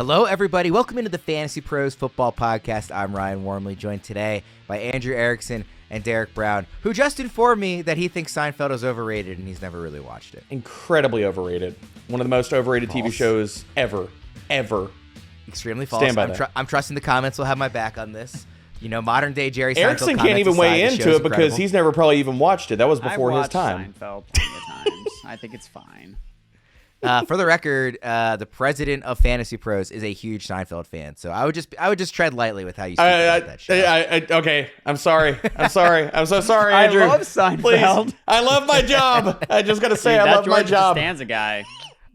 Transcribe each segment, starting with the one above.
Hello, everybody. Welcome into the Fantasy Pros Football Podcast. I'm Ryan Wormeli, joined today by Andrew Erickson and Derek Brown, who just informed me that he thinks Seinfeld is overrated and he's never really watched it. Incredibly overrated. One of the most overrated TV shows ever. Extremely false. Stand by that. I'm trusting the comments will have my back on this. You know, modern day Jerry Seinfeld Erickson can't even weigh into it because he's never probably even watched it. That was before his time. Seinfeld plenty of times. I think it's fine. For the record, the president of Fantasy Pros is a huge Seinfeld fan, so I would just tread lightly with how you speak about that show. Okay, I'm sorry. I'm so sorry, Andrew. I love Seinfeld. Please. I love my job. I just gotta say, I love my job. Costanza guy.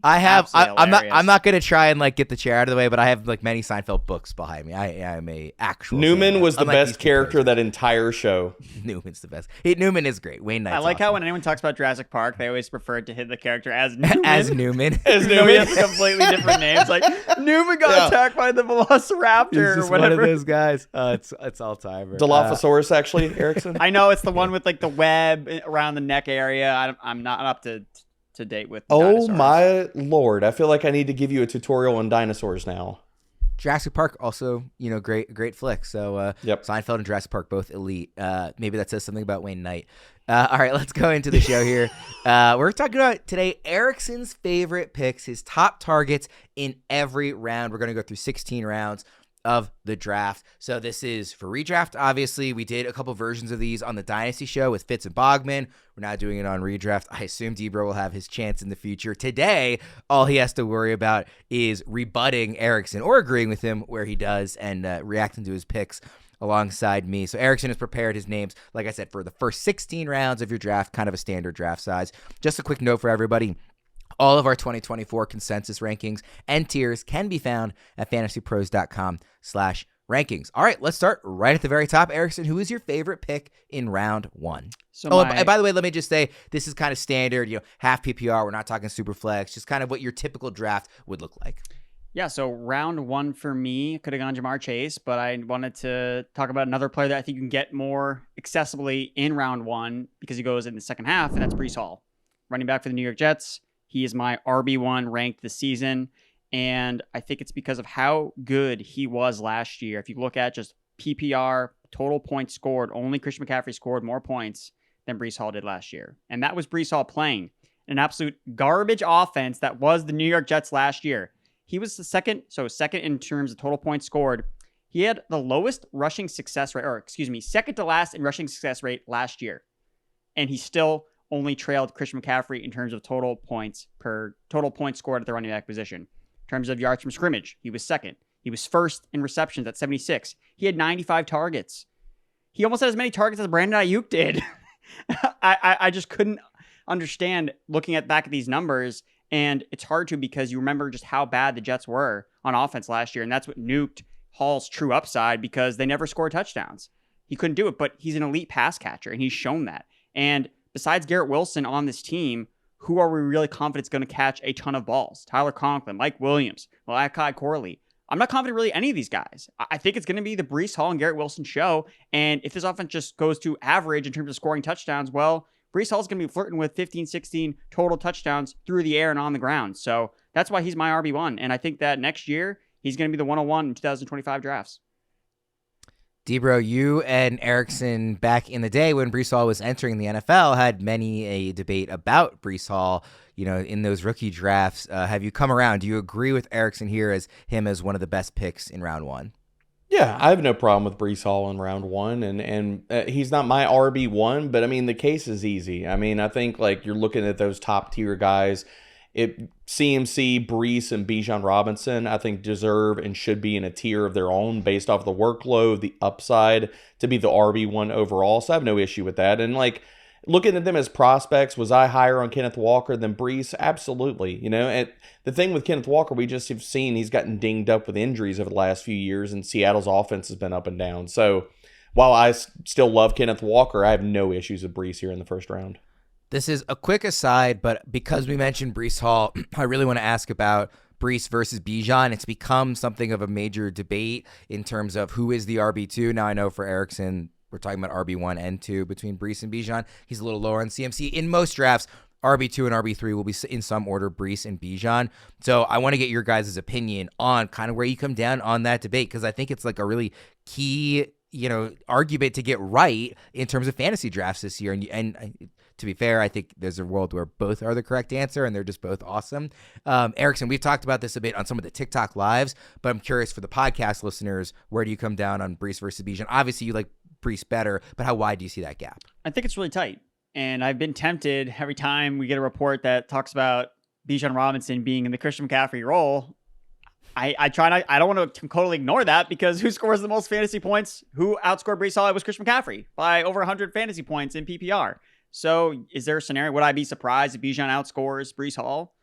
I'm not gonna try and get the chair out of the way, but I have many Seinfeld books behind me. I am a actual Newman fan. was the best character that entire show. Newman's the best. Newman is great. Wayne Knight's I like awesome. how when anyone talks about Jurassic Park, they always prefer to hit the character as Newman. as Newman. He has a completely different name. It's like Newman got attacked by the Velociraptor He's or whatever. One of those guys. It's all time. Dilophosaurus, actually, Erickson. I know it's the one with the web around the neck area. I'm not up to date with dinosaurs. My lord, I feel like I need to give you a tutorial on dinosaurs now. Jurassic Park also, great flick. So Seinfeld and Jurassic Park both elite. Maybe that says something about Wayne Knight. All right, let's go into the show here. We're talking about today Erickson's favorite picks, his top targets in every round. We're going to go through 16 rounds of the draft. So this is for redraft. Obviously, we did a couple versions of these on the Dynasty show with Fitz and Bogman. We're not doing it on redraft. I assume Debro will have his chance in the future. Today, all he has to worry about is rebutting Erickson or agreeing with him where he does and reacting to his picks alongside me. So Erickson has prepared his names, like I said, for the first 16 rounds of your draft, kind of a standard draft size. Just a quick note for everybody. All of our 2024 consensus rankings and tiers can be found at fantasypros.com/rankings. All right, let's start right at the very top. Erickson, who is your favorite pick in round one? And by the way, let me just say, this is kind of standard, half PPR. We're not talking super flex, just kind of what your typical draft would look like. Yeah, so round one for me could have gone Jamar Chase, but I wanted to talk about another player that I think you can get more accessibly in round one because he goes in the second half, and that's Breece Hall, running back for the New York Jets. He is my RB1 ranked this season, and I think it's because of how good he was last year. If you look at just PPR, total points scored, only Christian McCaffrey scored more points than Breece Hall did last year. And that was Breece Hall playing an absolute garbage offense that was the New York Jets last year. He was second in terms of total points scored. He had the lowest rushing success rate, second to last in rushing success rate last year. And he still only trailed Christian McCaffrey in terms of total points scored at the running back position. In terms of yards from scrimmage, he was second. He was first in receptions at 76. He had 95 targets. He almost had as many targets as Brandon Ayuk did. I just couldn't understand looking back at these numbers, and it's hard to because you remember just how bad the Jets were on offense last year, and that's what nuked Hall's true upside because they never scored touchdowns. He couldn't do it, but he's an elite pass catcher, and he's shown that. And besides Garrett Wilson on this team, who are we really confident is going to catch a ton of balls? Tyler Conklin, Mike Williams, Malachi Corley. I'm not confident really any of these guys. I think it's going to be the Breece Hall and Garrett Wilson show. And if this offense just goes to average in terms of scoring touchdowns, well, Breece Hall's going to be flirting with 15, 16 total touchdowns through the air and on the ground. So that's why he's my RB1. And I think that next year, he's going to be the 101 in 2025 drafts. Debro, you and Erickson back in the day when Breece Hall was entering the NFL had many a debate about Breece Hall, in those rookie drafts. Have you come around? Do you agree with Erickson here as one of the best picks in round one? Yeah, I have no problem with Breece Hall in round one, and he's not my RB1, but I mean, the case is easy. I mean, I think you're looking at those top tier guys. CMC, Breece, and Bijan Robinson, I think, deserve and should be in a tier of their own based off the workload, the upside to be the RB1 overall. So I have no issue with that. And looking at them as prospects, was I higher on Kenneth Walker than Breece? Absolutely. And the thing with Kenneth Walker, we just have seen he's gotten dinged up with injuries over the last few years, and Seattle's offense has been up and down. So while I still love Kenneth Walker, I have no issues with Breece here in the first round. This is a quick aside, but because we mentioned Breece Hall, I really want to ask about Breece versus Bijan. It's become something of a major debate in terms of who is the RB2. Now, I know for Erickson, we're talking about RB1 and 2 between Breece and Bijan. He's a little lower on CMC. In most drafts, RB2 and RB3 will be in some order, Breece and Bijan. So I want to get your guys' opinion on kind of where you come down on that debate, because I think it's like a really key, argument to get right in terms of fantasy drafts this year. And to be fair, I think there's a world where both are the correct answer and they're just both awesome. Erickson, we've talked about this a bit on some of the TikTok lives, but I'm curious for the podcast listeners, where do you come down on Breece versus Bijan? Obviously, you like Breece better, but how wide do you see that gap? I think it's really tight. And I've been tempted every time we get a report that talks about Bijan Robinson being in the Christian McCaffrey role. I don't want to totally ignore that, because who scores the most fantasy points? Who outscored Breece Hall? It was Christian McCaffrey by over 100 fantasy points in PPR. So is there a scenario? Would I be surprised if Bijan outscores Breece Hall?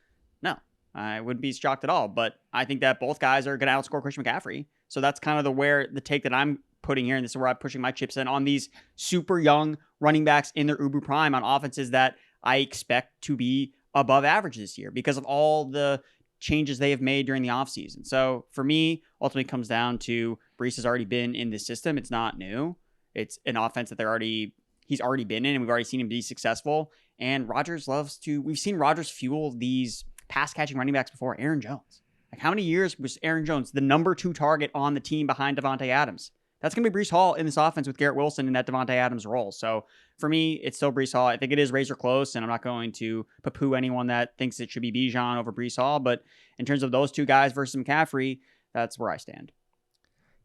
No, I wouldn't be shocked at all. But I think that both guys are going to outscore Christian McCaffrey. So that's kind of the take that I'm putting here. And this is where I'm pushing my chips in on these super young running backs in their uber prime on offenses that I expect to be above average this year because of all the changes they have made during the offseason. So for me, ultimately comes down to Breece has already been in this system. It's not new. It's an offense that he's already been in, and we've already seen him be successful. And we've seen Rodgers fuel these pass catching running backs before. Aaron Jones. Like, how many years was Aaron Jones the number 2 target on the team behind Davante Adams? That's going to be Breece Hall in this offense with Garrett Wilson in that Davante Adams role. So for me, it's still Breece Hall. I think it is razor close, and I'm not going to poo-poo anyone that thinks it should be Bijan over Breece Hall. But in terms of those two guys versus McCaffrey, that's where I stand.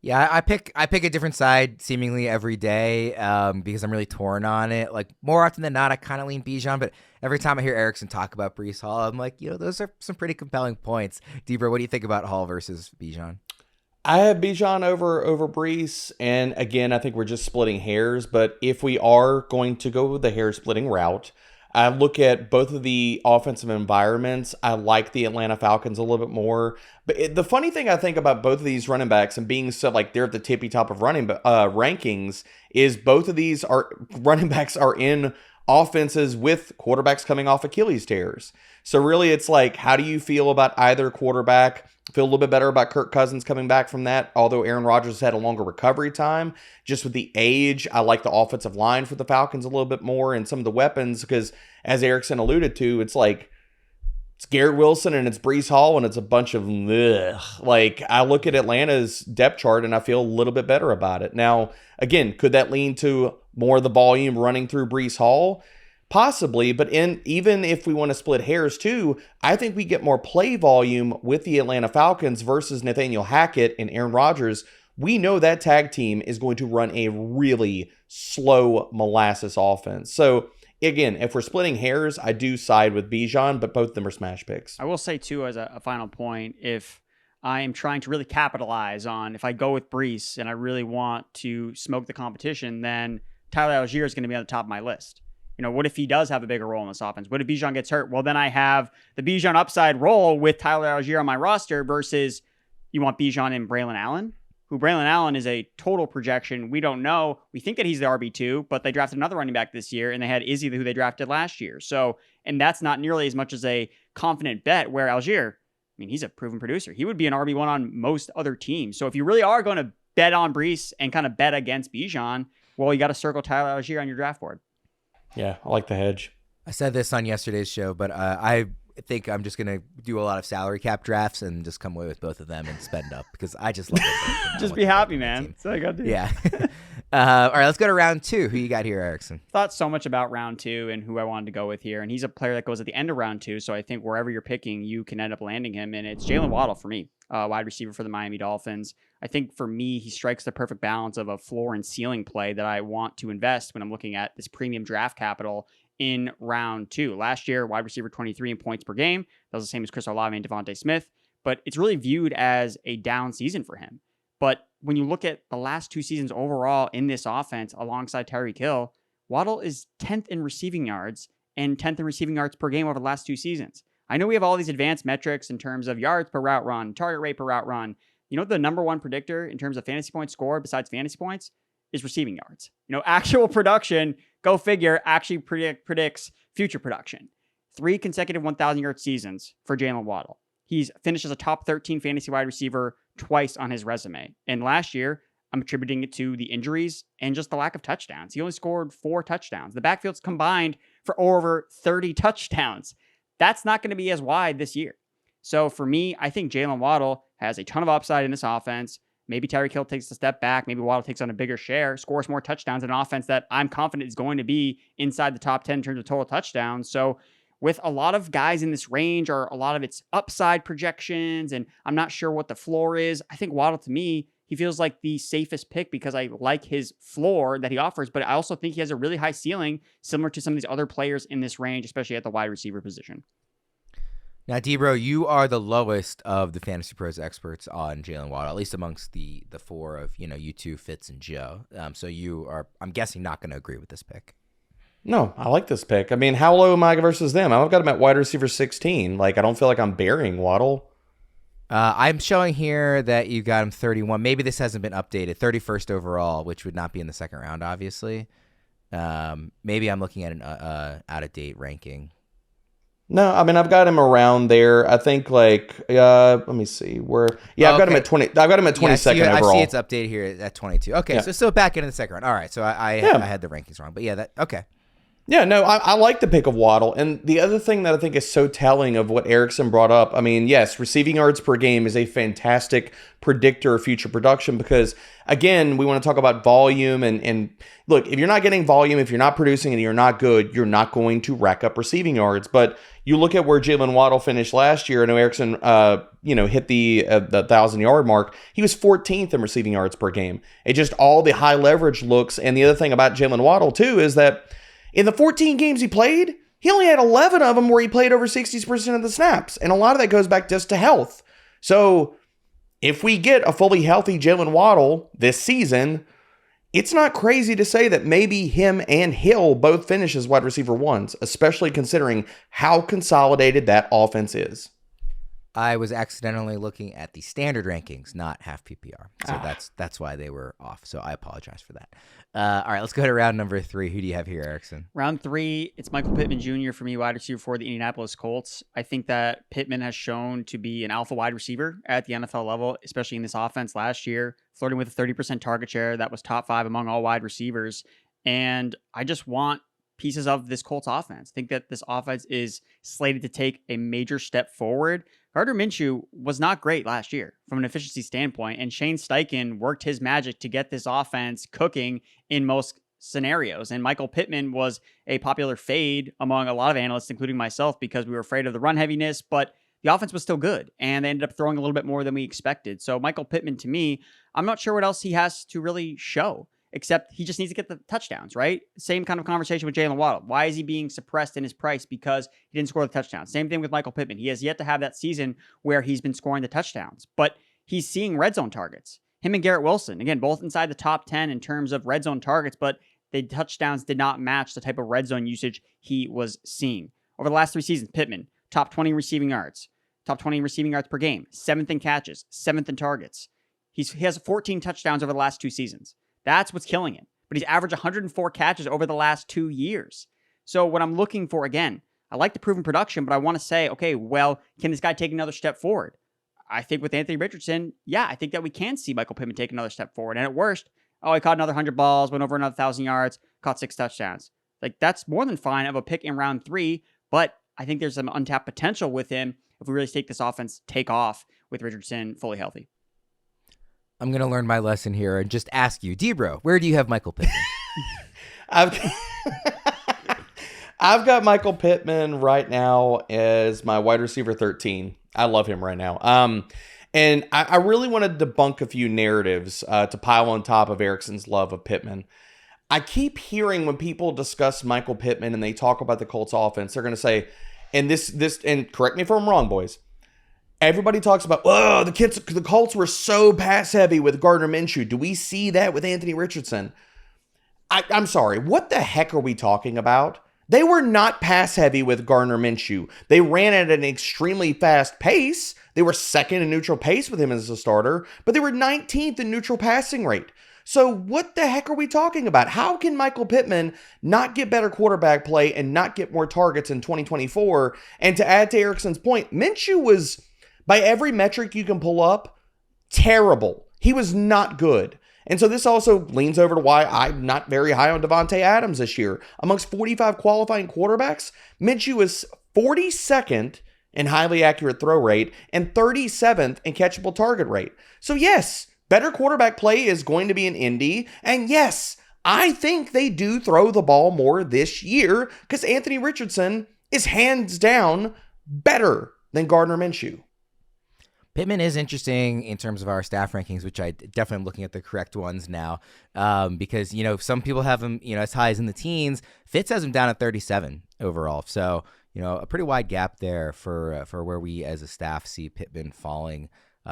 Yeah, I pick a different side seemingly every day because I'm really torn on it. Like, more often than not, I kind of lean Bijan, but every time I hear Erickson talk about Breece Hall, I'm like, those are some pretty compelling points. Debra, what do you think about Hall versus Bijan? I have Bijan over Breece, and again, I think we're just splitting hairs, but if we are going to go with the hair-splitting route, I look at both of the offensive environments. I like the Atlanta Falcons a little bit more. But the funny thing I think about both of these running backs and being so like they're at the tippy top of running rankings is both of these running backs are in offenses with quarterbacks coming off Achilles tears. So really it's like, how do you feel about either quarterback? I feel a little bit better about Kirk Cousins coming back from that, although Aaron Rodgers had a longer recovery time. Just with the age, I like the offensive line for the Falcons a little bit more and some of the weapons because, as Erickson alluded to, it's like it's Garrett Wilson and it's Breece Hall and it's a bunch of ugh. Like, I look at Atlanta's depth chart and I feel a little bit better about it. Now, again, could that lean to more of the volume running through Breece Hall? Possibly, but even if we want to split hairs too, I think we get more play volume with the Atlanta Falcons versus Nathaniel Hackett and Aaron Rodgers. We know that tag team is going to run a really slow molasses offense. So again, if we're splitting hairs, I do side with Bijan, but both of them are smash picks. I will say too, as a final point, if I am trying to really capitalize on, if I go with Breece and I really want to smoke the competition, then Tyler Algier is going to be on the top of my list. What if he does have a bigger role in this offense? What if Bijan gets hurt? Well, then I have the Bijan upside role with Tyler Algier on my roster versus you want Bijan and Braylon Allen, who Braylon Allen is a total projection. We don't know. We think that he's the RB2, but they drafted another running back this year, and they had Izzy, who they drafted last year. So, and that's not nearly as much as a confident bet where Algier, he's a proven producer. He would be an RB1 on most other teams. So if you really are going to bet on Breece and kind of bet against Bijan, well, you got to circle Tyler Algier on your draft board. Yeah, I like the hedge. I said this on yesterday's show, but I think I'm just going to do a lot of salary cap drafts and just come away with both of them and spend up because I just love it. Just be happy, man. That's all I got to do. Yeah. All right, let's go to round 2. Who you got here, Erickson? Thought so much about round 2 and who I wanted to go with here. And he's a player that goes at the end of round 2. So I think wherever you're picking, you can end up landing him. And it's Jaylen Waddle for me, wide receiver for the Miami Dolphins. I think for me, he strikes the perfect balance of a floor and ceiling play that I want to invest when I'm looking at this premium draft capital in round 2. Last year, wide receiver 23 in points per game. That was the same as Chris Olave and Devontae Smith, but it's really viewed as a down season for him. But when you look at the last 2 seasons overall in this offense alongside Tyreek Hill, Waddle is 10th in receiving yards and 10th in receiving yards per game over the last 2 seasons. I know we have all these advanced metrics in terms of yards per route run, target rate per route run. The number one predictor in terms of fantasy points scored besides fantasy points is receiving yards. Actual production, go figure, actually predicts future production. 3 consecutive 1,000-yard seasons for Jaylen Waddle. He's finished as a top 13 fantasy wide receiver twice on his resume. And last year, I'm attributing it to the injuries and just the lack of touchdowns. He only scored 4 touchdowns. The backfields combined for over 30 touchdowns. That's not going to be as wide this year. So for me, I think Jaylen Waddle has a ton of upside in this offense. Maybe Tyreek Hill takes a step back. Maybe Waddle takes on a bigger share, scores more touchdowns in an offense that I'm confident is going to be inside the top 10 in terms of total touchdowns. So with a lot of guys in this range or a lot of its upside projections, and I'm not sure what the floor is, I think Waddle, to me, he feels like the safest pick because I like his floor that he offers, but I also think he has a really high ceiling, similar to some of these other players in this range, especially at the wide receiver position. Now, D-Bro, you are the lowest of the Fantasy Pros experts on Jaylen Waddle, at least amongst the four of, you two, Fitz, and Joe. So you are, I'm guessing, not going to agree with this pick. No, I like this pick. I mean, how low am I versus them? I've got him at wide receiver 16. Like, I don't feel like I'm burying Waddle. I'm showing here that you got him 31. Maybe this hasn't been updated. 31st overall, which would not be in the second round, obviously. Maybe I'm looking at an out-of-date ranking. No, I mean, I've got him around there. I think let me see where. Yeah, I've got him at 20. I've got him at 22nd overall. I see it's updated here at 22. Okay, yeah. So still back into the second round. All right, so I had the rankings wrong, but yeah, okay. Yeah, no, I like the pick of Waddle. And the other thing that I think is so telling of what Erickson brought up, I mean, yes, receiving yards per game is a fantastic predictor of future production because, again, we want to talk about volume. And look, if you're not getting volume, if you're not producing and you're not good, you're not going to rack up receiving yards. But you look at where Jaylen Waddle finished last year. I know Erickson, hit the 1,000-yard mark. He was 14th in receiving yards per game. It just all the high leverage looks. And the other thing about Jaylen Waddle, too, is that in the 14 games he played, he only had 11 of them where he played over 60% of the snaps. And a lot of that goes back just to health. So if we get a fully healthy Jaylen Waddle this season, it's not crazy to say that maybe him and Hill both finish as wide receiver ones, especially considering how consolidated that offense is. I was accidentally looking at the standard rankings, not half PPR. So that's why they were off. So I apologize for that. All right, let's go to round number 3. Who do you have here, Erickson? Round 3, it's Michael Pittman Jr. for me, wide receiver for the Indianapolis Colts. I think that Pittman has shown to be an alpha wide receiver at the NFL level, especially in this offense last year, flirting with a 30% target share. That was top 5 among all wide receivers. And I just want pieces of this Colts offense. I think that this offense is slated to take a major step forward. Gardner Minshew was not great last year from an efficiency standpoint, and Shane Steichen worked his magic to get this offense cooking in most scenarios. And Michael Pittman was a popular fade among a lot of analysts, including myself, because we were afraid of the run heaviness, but the offense was still good, and they ended up throwing a little bit more than we expected. So Michael Pittman, to me, I'm not sure what else he has to really show, except he just needs to get the touchdowns, right? Same kind of conversation with Jaylen Waddle. Why is he being suppressed in his price? Because he didn't score the touchdowns. Same thing with Michael Pittman. He has yet to have that season where he's been scoring the touchdowns, but he's seeing red zone targets. Him and Garrett Wilson, again, both inside the top 10 in terms of red zone targets, but the touchdowns did not match the type of red zone usage he was seeing. Over the last 3 seasons, Pittman, top 20 receiving yards, top 20 receiving yards per game, 7th in catches, 7th in targets. He has 14 touchdowns over the last 2 seasons. That's what's killing him. But he's averaged 104 catches over the last 2 years. So what I'm looking for, again, I like the proven production, but I want to say, okay, well, can this guy take another step forward? I think with Anthony Richardson, yeah, I think that we can see Michael Pittman take another step forward. And at worst, he caught another 100 balls, went over another 1,000 yards, caught 6 touchdowns. Like, that's more than fine of a pick in round 3, but I think there's some untapped potential with him if we really take this offense take off with Richardson fully healthy. I'm going to learn my lesson here and just ask you, D-Bro, where do you have Michael Pittman? I've got Michael Pittman right now as my wide receiver 13. I love him right now. And I really want to debunk a few narratives to pile on top of Erickson's love of Pittman. I keep hearing when people discuss Michael Pittman and they talk about the Colts offense, they're going to say, and and correct me if I'm wrong, boys, everybody talks about, the Colts were so pass heavy with Gardner Minshew. Do we see that with Anthony Richardson? I'm sorry. What the heck are we talking about? They were not pass heavy with Gardner Minshew. They ran at an extremely fast pace. They were second in neutral pace with him as a starter, but they were 19th in neutral passing rate. So what the heck are we talking about? How can Michael Pittman not get better quarterback play and not get more targets in 2024? And to add to Erickson's point, Minshew was, by every metric you can pull up, terrible. He was not good. And so this also leans over to why I'm not very high on Davante Adams this year. Amongst 45 qualifying quarterbacks, Minshew is 42nd in highly accurate throw rate and 37th in catchable target rate. So yes, better quarterback play is going to be in Indy. And yes, I think they do throw the ball more this year because Anthony Richardson is hands down better than Gardner Minshew. Pittman is interesting in terms of our staff rankings, which I definitely am looking at the correct ones now, because, some people have him, as high as in the teens. Fitz has him down at 37 overall. So, a pretty wide gap there for where we as a staff see Pittman falling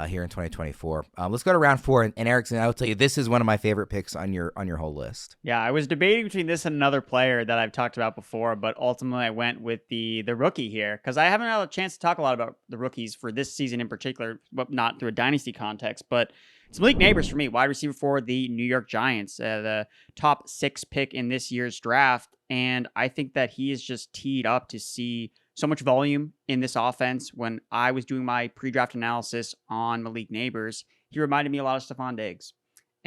here in 2024. Let's go to round 4, and Erickson, I will tell you, this is one of my favorite picks on your whole list. Yeah, I was debating between this and another player that I've talked about before, but ultimately I went with the rookie here because I haven't had a chance to talk a lot about the rookies for this season in particular, but not through a dynasty context. But it's Malik Nabers for me, wide receiver for the New York Giants, the top 6 pick in this year's draft, and I think that he is just teed up to see so much volume in this offense. When I was doing my pre-draft analysis on Malik Nabers, he reminded me a lot of Stephon Diggs.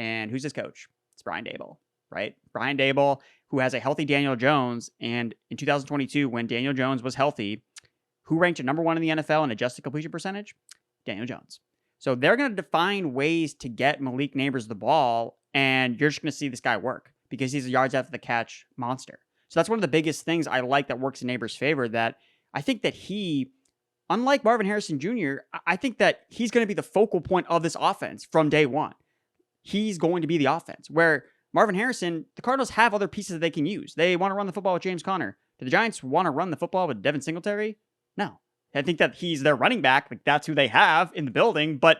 And who's his coach? It's Brian Daboll, right? Brian Daboll, who has a healthy Daniel Jones. And in 2022, when Daniel Jones was healthy, who ranked at number 1 in the NFL in adjusted completion percentage? Daniel Jones. So they're going to define ways to get Malik Nabers the ball, and you're just going to see this guy work because he's a yards after the catch monster. So that's one of the biggest things I like that works in Nabers' favor, that I think that he, unlike Marvin Harrison Jr., I think that he's going to be the focal point of this offense from day one. He's going to be the offense. Where Marvin Harrison, the Cardinals have other pieces that they can use. They want to run the football with James Conner. Do the Giants want to run the football with Devin Singletary? No. I think that he's their running back. Like, that's who they have in the building. But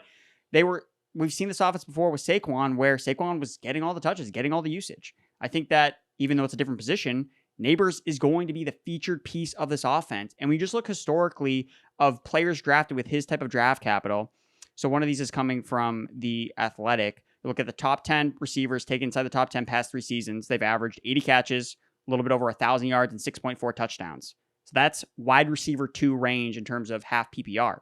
we've seen this offense before with Saquon, where Saquon was getting all the touches, getting all the usage. I think that even though it's a different position, Nabers is going to be the featured piece of this offense. And we just look historically of players drafted with his type of draft capital. So one of these is coming from The Athletic. You look at the top 10 receivers taken inside the top 10 past 3 seasons. They've averaged 80 catches, a little bit over 1,000 yards, and 6.4 touchdowns. So that's wide receiver 2 range in terms of half PPR.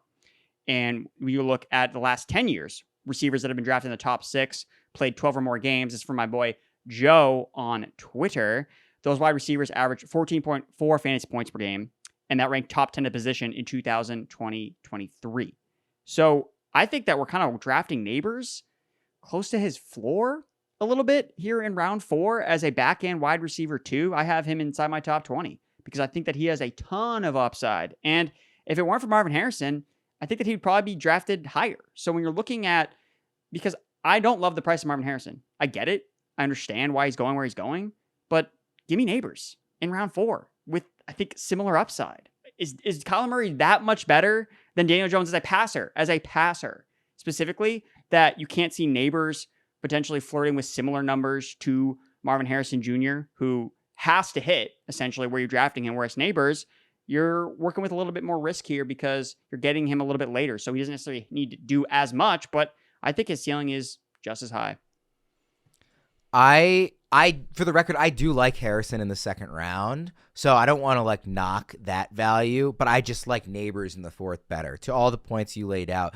And when you look at the last 10 years, receivers that have been drafted in the top 6, played 12 or more games. This is from my boy Joe on Twitter. Those wide receivers average 14.4 fantasy points per game, and that ranked top 10 at position in 2020-23. So I think that we're kind of drafting Nabers close to his floor a little bit here in round 4 as a back-end wide receiver 2. I have him inside my top 20 because I think that he has a ton of upside. And if it weren't for Marvin Harrison, I think that he'd probably be drafted higher. So when you're looking at, because I don't love the price of Marvin Harrison. I get it. I understand why he's going where he's going, but give me Nabers in round 4 with, I think, similar upside. Is Kyler Murray that much better than Daniel Jones as a passer, specifically, that you can't see Nabers potentially flirting with similar numbers to Marvin Harrison Jr., who has to hit essentially where you're drafting him, whereas Nabers, you're working with a little bit more risk here because you're getting him a little bit later. So he doesn't necessarily need to do as much, but I think his ceiling is just as high. I, for the record, I do like Harrison in the second round, so I don't want to knock that value, but I just like Nabers in the 4th better. To all the points you laid out,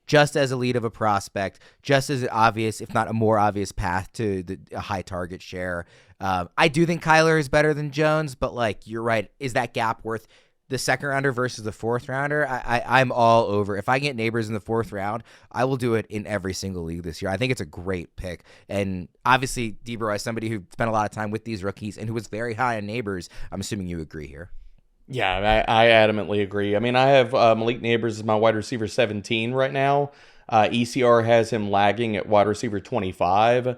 just as elite of a prospect, just as obvious, if not a more obvious path to a high target share. I do think Kyler is better than Jones, but you're right. Is that gap worth the second rounder versus the 4th rounder? I'm all over. If I get Nabers in the 4th round, I will do it in every single league this year. I think it's a great pick. And obviously, Debro, as somebody who spent a lot of time with these rookies and who was very high on Nabers, I'm assuming you agree here. Yeah, I adamantly agree. I mean, I have Malik Nabers as my wide receiver 17 right now. ECR has him lagging at wide receiver 25.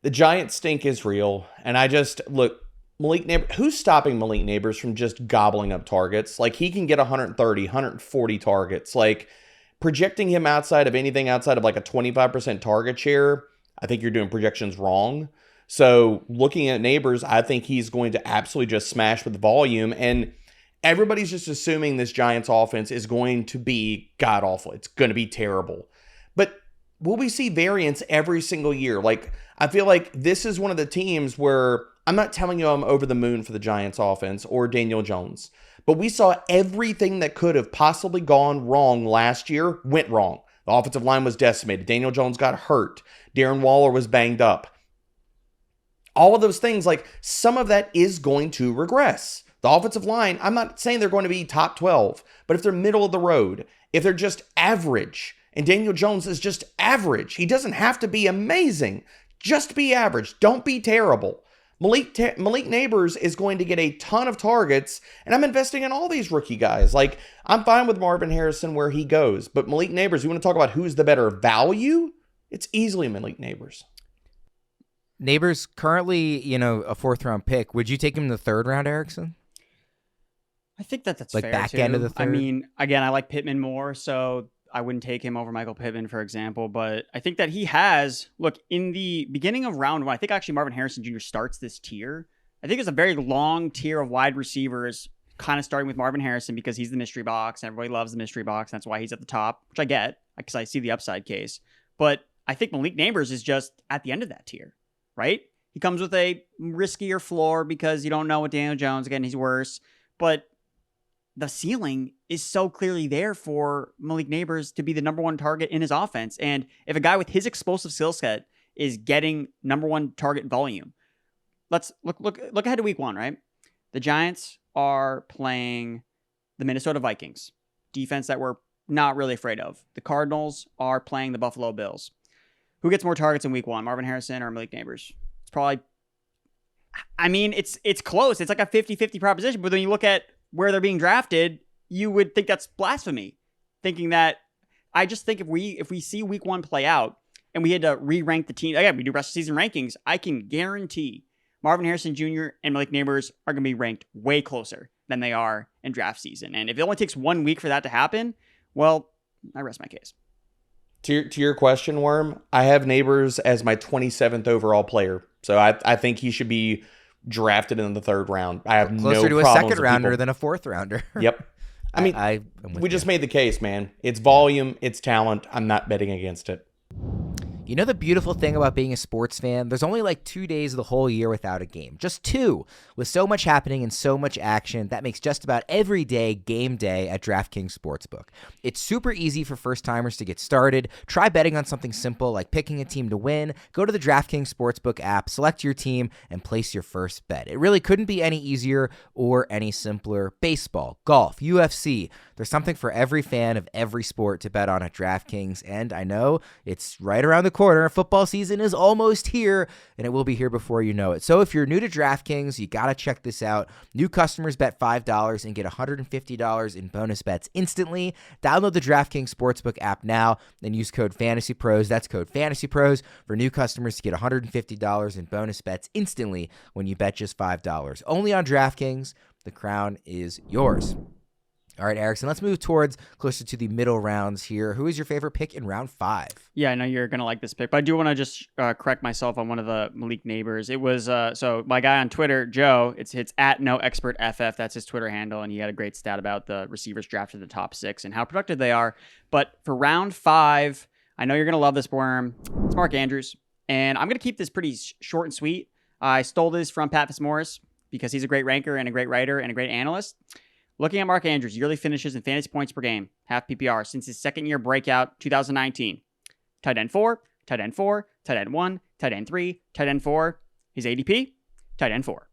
The Giant stink is real. And I just, look, Malik Nabers, who's stopping Malik Nabers from just gobbling up targets? He can get 130, 140 targets. Projecting him outside of anything outside of a 25% target share, I think you're doing projections wrong. So looking at Nabers, I think he's going to absolutely just smash with volume. And everybody's just assuming this Giants offense is going to be god-awful. It's going to be terrible. But will we see variance every single year? I feel like this is one of the teams where I'm not telling you I'm over the moon for the Giants offense or Daniel Jones, but we saw everything that could have possibly gone wrong last year went wrong. The offensive line was decimated. Daniel Jones got hurt. Darren Waller was banged up. All of those things, like some of that is going to regress. The offensive line, I'm not saying they're going to be top 12, but if they're middle of the road, if they're just average, and Daniel Jones is just average, he doesn't have to be amazing. Just be average. Don't be terrible. Malik Nabers is going to get a ton of targets, and I'm investing in all these rookie guys. Like, I'm fine with Marvin Harrison where he goes, but Malik Nabers, you want to talk about who's the better value? It's easily Malik Nabers. Nabers currently, a 4th-round pick. Would you take him in the 3rd round, Erickson? I think that's like fair, back too. end of the 3rd. I mean, again, I like Pittman more, so I wouldn't take him over Michael Pittman, for example. But I think that he has, look, in the beginning of round 1, I think actually Marvin Harrison Jr. starts this tier. I think it's a very long tier of wide receivers, kind of starting with Marvin Harrison because he's the mystery box. Everybody loves the mystery box. That's why he's at the top, which I get because I see the upside case. But I think Malik Nabers is just at the end of that tier, right? He comes with a riskier floor because you don't know what Daniel Jones, again, he's worse. But the ceiling is so clearly there for Malik Nabers to be the number 1 target in his offense. And if a guy with his explosive skill set is getting number 1 target volume, let's look ahead to week 1, right? The Giants are playing the Minnesota Vikings, defense that we're not really afraid of. The Cardinals are playing the Buffalo Bills. Who gets more targets in week 1, Marvin Harrison or Malik Nabers? It's probably, I mean, it's close. It's like a 50-50 proposition, but when you look at where they're being drafted, you would think that's blasphemy. Thinking that, I just think if we see week 1 play out and we had to re-rank the team, again, we do rest of season rankings, I can guarantee Marvin Harrison Jr. and Malik Nabers are going to be ranked way closer than they are in draft season. And if it only takes 1 week for that to happen, well, I rest my case. To your question, Worm, I have Nabers as my 27th overall player. So I think he should be drafted in the 3rd round. I have closer no to a problems 2nd rounder than a 4th rounder. Yep. I mean, we just made the case, man. It's volume, it's talent. I'm not betting against it. You know the beautiful thing about being a sports fan? There's only like 2 days of the whole year without a game. Just 2. With so much happening and so much action, that makes just about every day game day at DraftKings Sportsbook. It's super easy for first-timers to get started. Try betting on something simple like picking a team to win. Go to the DraftKings Sportsbook app, select your team, and place your first bet. It really couldn't be any easier or any simpler. Baseball, golf, UFC. There's something for every fan of every sport to bet on at DraftKings, and I know it's right around the corner. Football season is almost here, and it will be here before you know it. So if you're new to DraftKings, you got to check this out. New customers bet $5 and get $150 in bonus bets instantly. Download the DraftKings Sportsbook app now and use code FantasyPros. That's code FantasyPros for new customers to get $150 in bonus bets instantly when you bet just $5. Only on DraftKings. The crown is yours. All right, Erickson, let's move towards closer to the middle rounds here. Who is your favorite pick in round 5? Yeah, I know you're going to like this pick, but I do want to just correct myself on one of the Malik Nabers. It was, so my guy on Twitter, Joe, it's at NoExpertFF. That's his Twitter handle, and he had a great stat about the receivers drafted in the top 6 and how productive they are. But for round 5, I know you're going to love this, Worm. It's Mark Andrews, and I'm going to keep this pretty short and sweet. I stole this from Pat Fitzmaurice because he's a great ranker and a great writer and a great analyst. Looking at Mark Andrews' yearly finishes in fantasy points per game, half PPR, since his second-year breakout, 2019. Tight end 4, tight end 4, tight end 1, tight end 3, tight end 4. His ADP, tight end 4.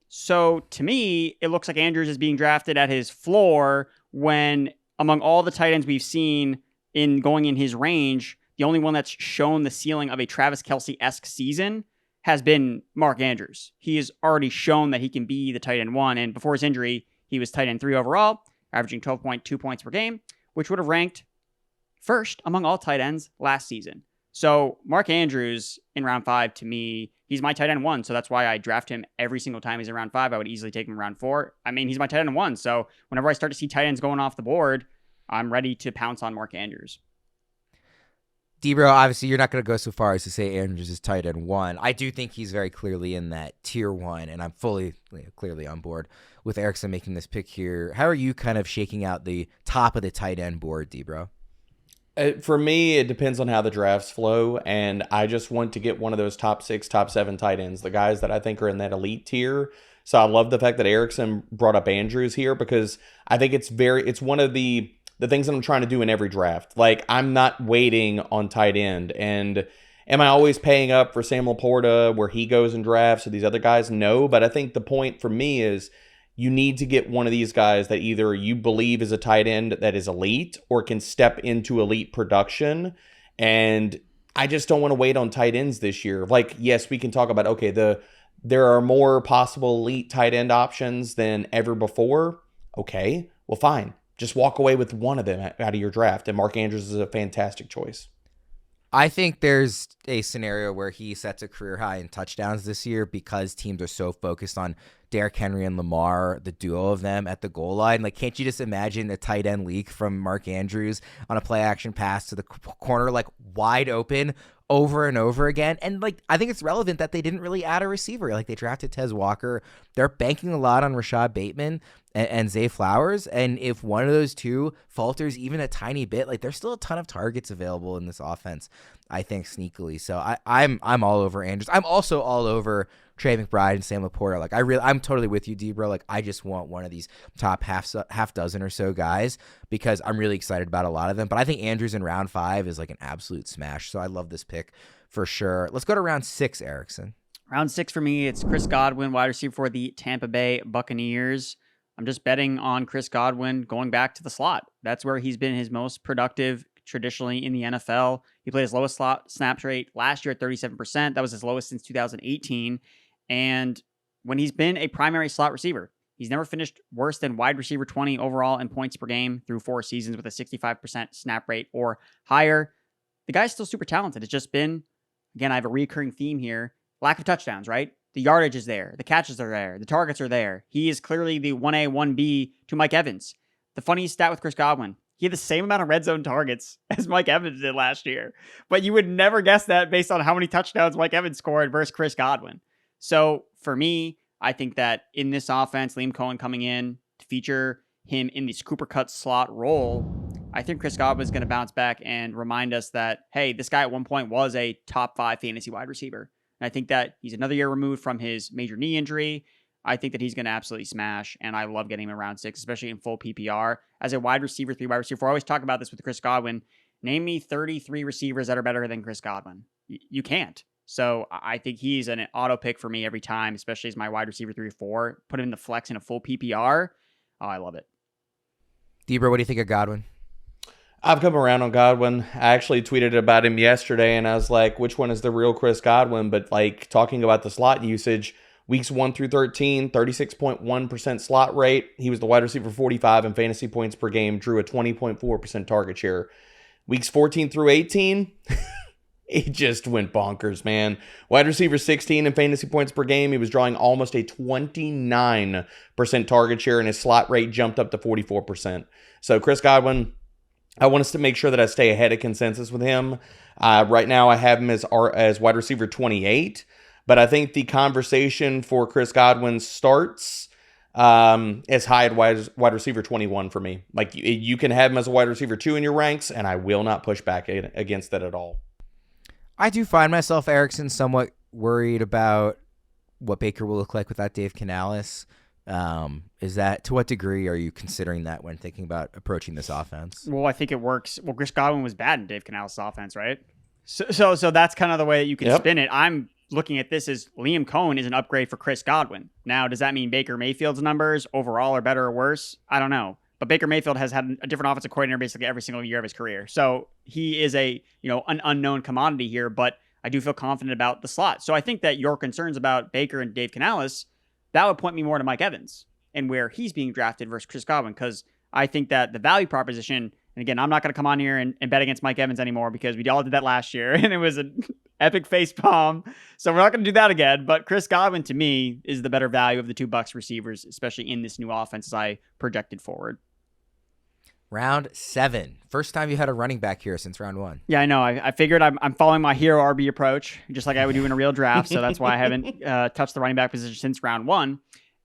So, to me, it looks like Andrews is being drafted at his floor when, among all the tight ends we've seen going in his range, the only one that's shown the ceiling of a Travis Kelce-esque season has been Mark Andrews. He has already shown that he can be the tight end 1, and before his injury, he was tight end 3 overall, averaging 12.2 points per game, which would have ranked first among all tight ends last season. So Mark Andrews in round 5, to me, he's my tight end 1. So that's why I draft him every single time he's in round 5. I would easily take him in round 4. I mean, he's my tight end 1. So whenever I start to see tight ends going off the board, I'm ready to pounce on Mark Andrews. D-Bro, obviously you're not going to go so far as to say Andrews is tight end 1. I do think he's very clearly in that tier 1, and I'm clearly on board with Erickson making this pick here. How are you kind of shaking out the top of the tight end board, D-Bro? For me, it depends on how the drafts flow, and I just want to get one of those top 6, top 7 tight ends, the guys that I think are in that elite tier. So I love the fact that Erickson brought up Andrews here because I think it's one of the the things that I'm trying to do in every draft. Like, I'm not waiting on tight end. And am I always paying up for Sam Laporta where he goes and drafts or these other guys? No, but I think the point for me is you need to get one of these guys that either you believe is a tight end that is elite or can step into elite production. And I just don't want to wait on tight ends this year. Like, yes, we can talk about, okay, there are more possible elite tight end options than ever before. Okay, well, fine. Just walk away with one of them out of your draft. And Mark Andrews is a fantastic choice. I think there's a scenario where he sets a career high in touchdowns this year because teams are so focused on Derrick Henry and Lamar, the duo of them at the goal line. Like, can't you just imagine a tight end leak from Mark Andrews on a play action pass to the corner, like wide open over and over again? And like, I think it's relevant that they didn't really add a receiver. Like, they drafted Tez Walker. They're banking a lot on Rashad Bateman and Zay Flowers. And if one of those two falters even a tiny bit, like, there's still a ton of targets available in this offense, I think, sneakily. So I'm all over Andrews. I'm also all over Trey McBride and Sam Laporta. Like, I'm totally with you, D-Bro. Like, I just want one of these top half dozen or so guys because I'm really excited about a lot of them. But I think Andrews in round 5 is like an absolute smash. So I love this pick for sure. Let's go to round 6, Erickson. Round 6 for me, it's Chris Godwin, wide receiver for the Tampa Bay Buccaneers. I'm just betting on Chris Godwin going back to the slot. That's where he's been his most productive traditionally in the NFL. He played his lowest slot snap rate last year at 37%. That was his lowest since 2018. And when he's been a primary slot receiver, he's never finished worse than wide receiver 20 overall in points per game through 4 seasons with a 65% snap rate or higher. The guy's still super talented. It's just been, again, I have a recurring theme here, lack of touchdowns, right? The yardage is there. The catches are there. The targets are there. He is clearly the 1A, 1B to Mike Evans. The funniest stat with Chris Godwin, he had the same amount of red zone targets as Mike Evans did last year. But you would never guess that based on how many touchdowns Mike Evans scored versus Chris Godwin. So for me, I think that in this offense, Liam Cohen coming in to feature him in this Cooper Kupp slot role, I think Chris Godwin is going to bounce back and remind us that, hey, this guy at one point was a top 5 fantasy wide receiver. And I think that he's another year removed from his major knee injury. I think that he's going to absolutely smash, and I love getting him in round 6, especially in full PPR. As a wide receiver, 3 wide receiver, I always talk about this with Chris Godwin. Name me 33 receivers that are better than Chris Godwin. You can't. So I think he's an auto pick for me every time, especially as my wide receiver 3 or 4. Put him in the flex in a full PPR. Oh, I love it. Debra, what do you think of Godwin? I've come around on Godwin. I actually tweeted about him yesterday, and I was like, which one is the real Chris Godwin? But like, talking about the slot usage, weeks 1 through 13, 36.1% slot rate. He was the wide receiver 45 in fantasy points per game, drew a 20.4% target share. Weeks 14 through 18, he just went bonkers, man. Wide receiver 16 in fantasy points per game. He was drawing almost a 29% target share, and his slot rate jumped up to 44%. So Chris Godwin, I want us to make sure that I stay ahead of consensus with him. Right now, I have him as wide receiver 28, but I think the conversation for Chris Godwin starts as high at wide receiver 21 for me. Like, you can have him as a wide receiver 2 in your ranks, and I will not push back against that at all. I do find myself, Erickson, somewhat worried about what Baker will look like without Dave Canales. Is that, to what degree are you considering that when thinking about approaching this offense? Well, I think it works. Well, Chris Godwin was bad in Dave Canales' offense, right? So that's kind of the way that you can spin it. I'm looking at this as Liam Cohen is an upgrade for Chris Godwin. Now, does that mean Baker Mayfield's numbers overall are better or worse? I don't know. But Baker Mayfield has had a different offensive coordinator basically every single year of his career. So he is an unknown commodity here, but I do feel confident about the slot. So I think that your concerns about Baker and Dave Canales, that would point me more to Mike Evans and where he's being drafted versus Chris Godwin, because I think that the value proposition, and again, I'm not going to come on here and bet against Mike Evans anymore because we all did that last year and it was an epic face palm. So we're not going to do that again. But Chris Godwin, to me, is the better value of the 2 Bucs receivers, especially in this new offense as I projected forward. Round 7. First time you had a running back here since round 1. Yeah, I know. I figured I'm following my hero RB approach, just like I would do in a real draft. So that's why I haven't touched the running back position since round 1.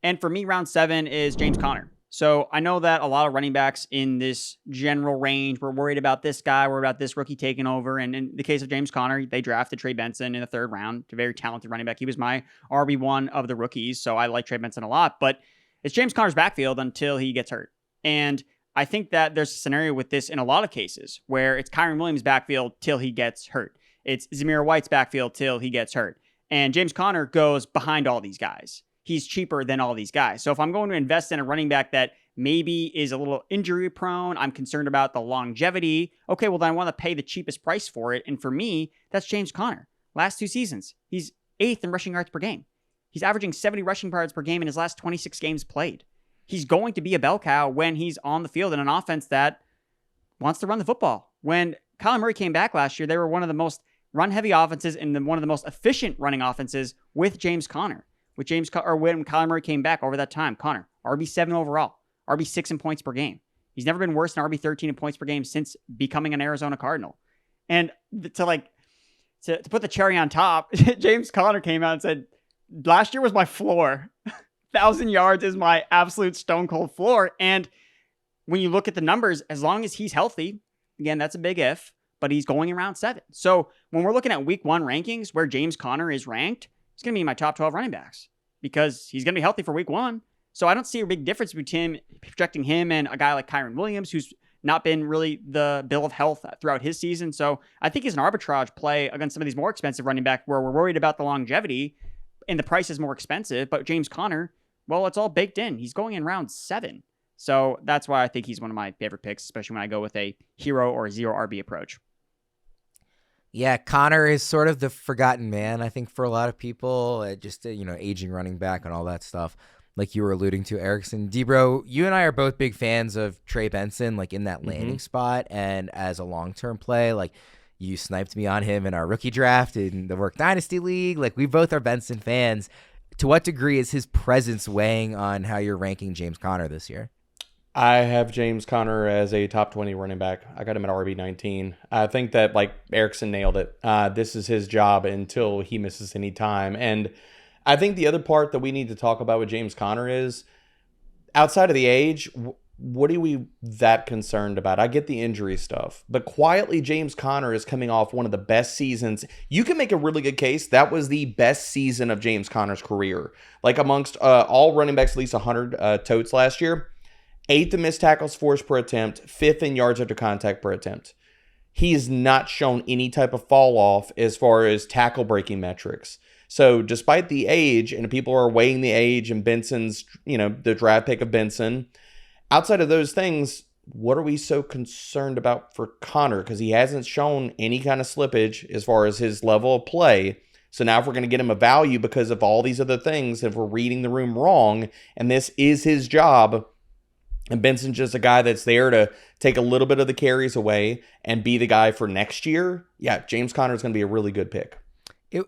And for me, round 7 is James Conner. So I know that a lot of running backs in this general range were worried about this guy, worried about this rookie taking over. And in the case of James Conner, they drafted Trey Benson in the 3rd round. A very talented running back. He was my RB1 of the rookies. So I like Trey Benson a lot. But it's James Conner's backfield until he gets hurt. And I think that there's a scenario with this in a lot of cases where it's Kyren Williams' backfield till he gets hurt. It's Zamir White's backfield till he gets hurt. And James Conner goes behind all these guys. He's cheaper than all these guys. So if I'm going to invest in a running back that maybe is a little injury prone, I'm concerned about the longevity. Okay, well, then I want to pay the cheapest price for it. And for me, that's James Conner. Last 2 seasons, he's 8th in rushing yards per game. He's averaging 70 rushing yards per game in his last 26 games played. He's going to be a bell cow when he's on the field in an offense that wants to run the football. When Kyler Murray came back last year, they were one of the most run-heavy offenses and one of the most efficient running offenses with James Conner. When Kyler Murray came back over that time, Conner, RB7 overall, RB6 in points per game. He's never been worse than RB13 in points per game since becoming an Arizona Cardinal. And to put the cherry on top, James Conner came out and said, last year was my floor. 1,000 yards is my absolute stone cold floor. And when you look at the numbers, as long as he's healthy, again, that's a big if, but he's going in round 7. So when we're looking at week 1 rankings where James Conner is ranked, he's going to be in my top 12 running backs because he's going to be healthy for week 1. So I don't see a big difference between projecting him and a guy like Kyren Williams, who's not been really the bill of health throughout his season. So I think he's an arbitrage play against some of these more expensive running backs where we're worried about the longevity and the price is more expensive. But James Conner, well, it's all baked in. He's going in round 7. So that's why I think he's one of my favorite picks, especially when I go with a hero or zero RB approach. Yeah, Conner is sort of the forgotten man, I think, for a lot of people. Just, aging running back and all that stuff, like you were alluding to, Erickson. Debro, you and I are both big fans of Trey Benson, like in that landing spot. And as a long-term play, like you sniped me on him in our rookie draft in the Work Dynasty League. Like we both are Benson fans. To what degree is his presence weighing on how you're ranking James Conner this year? I have James Conner as a top 20 running back. I got him at RB19. I think that, like, Erickson nailed it. This is his job until he misses any time. And I think the other part that we need to talk about with James Conner is, outside of the age, what are we that concerned about? I get the injury stuff, but quietly James Conner is coming off one of the best seasons. You can make a really good case that was the best season of James Conner's career. Like amongst all running backs, at least 100 totes last year. 8th in missed tackles forced per attempt, 5th in yards after contact per attempt. He has not shown any type of fall off as far as tackle breaking metrics. So despite the age, and people are weighing the age and Benson's, the draft pick of Benson, outside of those things, what are we so concerned about for Conner? Because he hasn't shown any kind of slippage as far as his level of play. So now if we're going to get him a value because of all these other things, if we're reading the room wrong, and this is his job, and Benson's just a guy that's there to take a little bit of the carries away and be the guy for next year, yeah, James Conner is going to be a really good pick.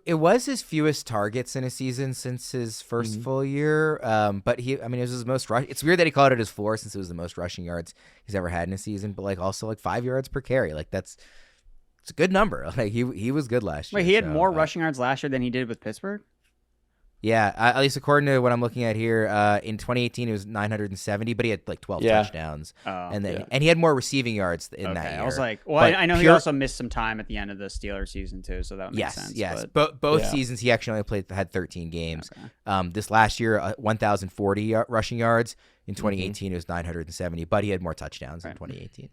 It was his fewest targets in a season since his first full year, but it was his most rush. It's weird that he called it his floor since it was the most rushing yards he's ever had in a season, but also 5 yards per carry. Like it's a good number. Like he was good last year. Wait, he had more rushing yards last year than he did with Pittsburgh? Yeah, at least according to what I'm looking at here, in 2018 it was 970, but he had 12 touchdowns, and he had more receiving yards in that year. I was like, I know he also missed some time at the end of the Steelers season too, so that makes sense. Yes, but both seasons he actually only had 13 games. Okay. This last year, 1,040 rushing yards. In 2018 it was 970, but he had more touchdowns in 2018.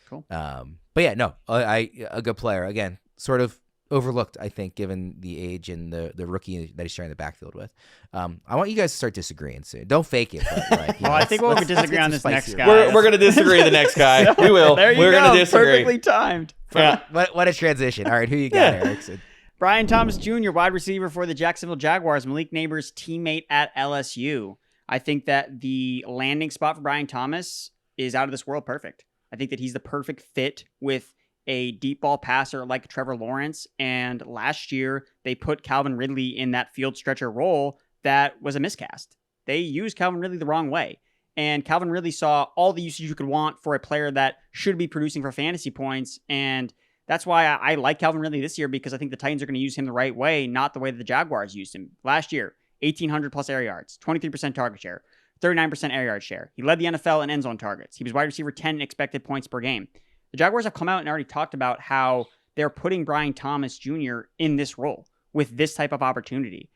Cool. But yeah, no, a good player. Again, sort of overlooked, I think, given the age and the rookie that he's sharing the backfield with. I want you guys to start disagreeing soon. Don't fake it. But, I think we'll disagree on this next guy. We're going to disagree with the next guy. We will. There you We're going to disagree. Perfectly timed. Yeah. What a transition. All right, who you got, Erickson? Brian Thomas Jr., wide receiver for the Jacksonville Jaguars, Malik Nabers' teammate at LSU. I think that the landing spot for Brian Thomas is out of this world perfect. I think that he's the perfect fit with a deep ball passer like Trevor Lawrence. And last year, they put Calvin Ridley in that field stretcher role that was a miscast. They used Calvin Ridley the wrong way. And Calvin Ridley saw all the usage you could want for a player that should be producing for fantasy points. And that's why I like Calvin Ridley this year, because I think the Titans are going to use him the right way, not the way that the Jaguars used him. Last year, 1,800 plus air yards, 23% target share, 39% air yard share. He led the NFL in end zone targets. He was wide receiver 10 in expected points per game. The Jaguars have come out and already talked about how they're putting Brian Thomas Jr. in this role with this type of opportunity.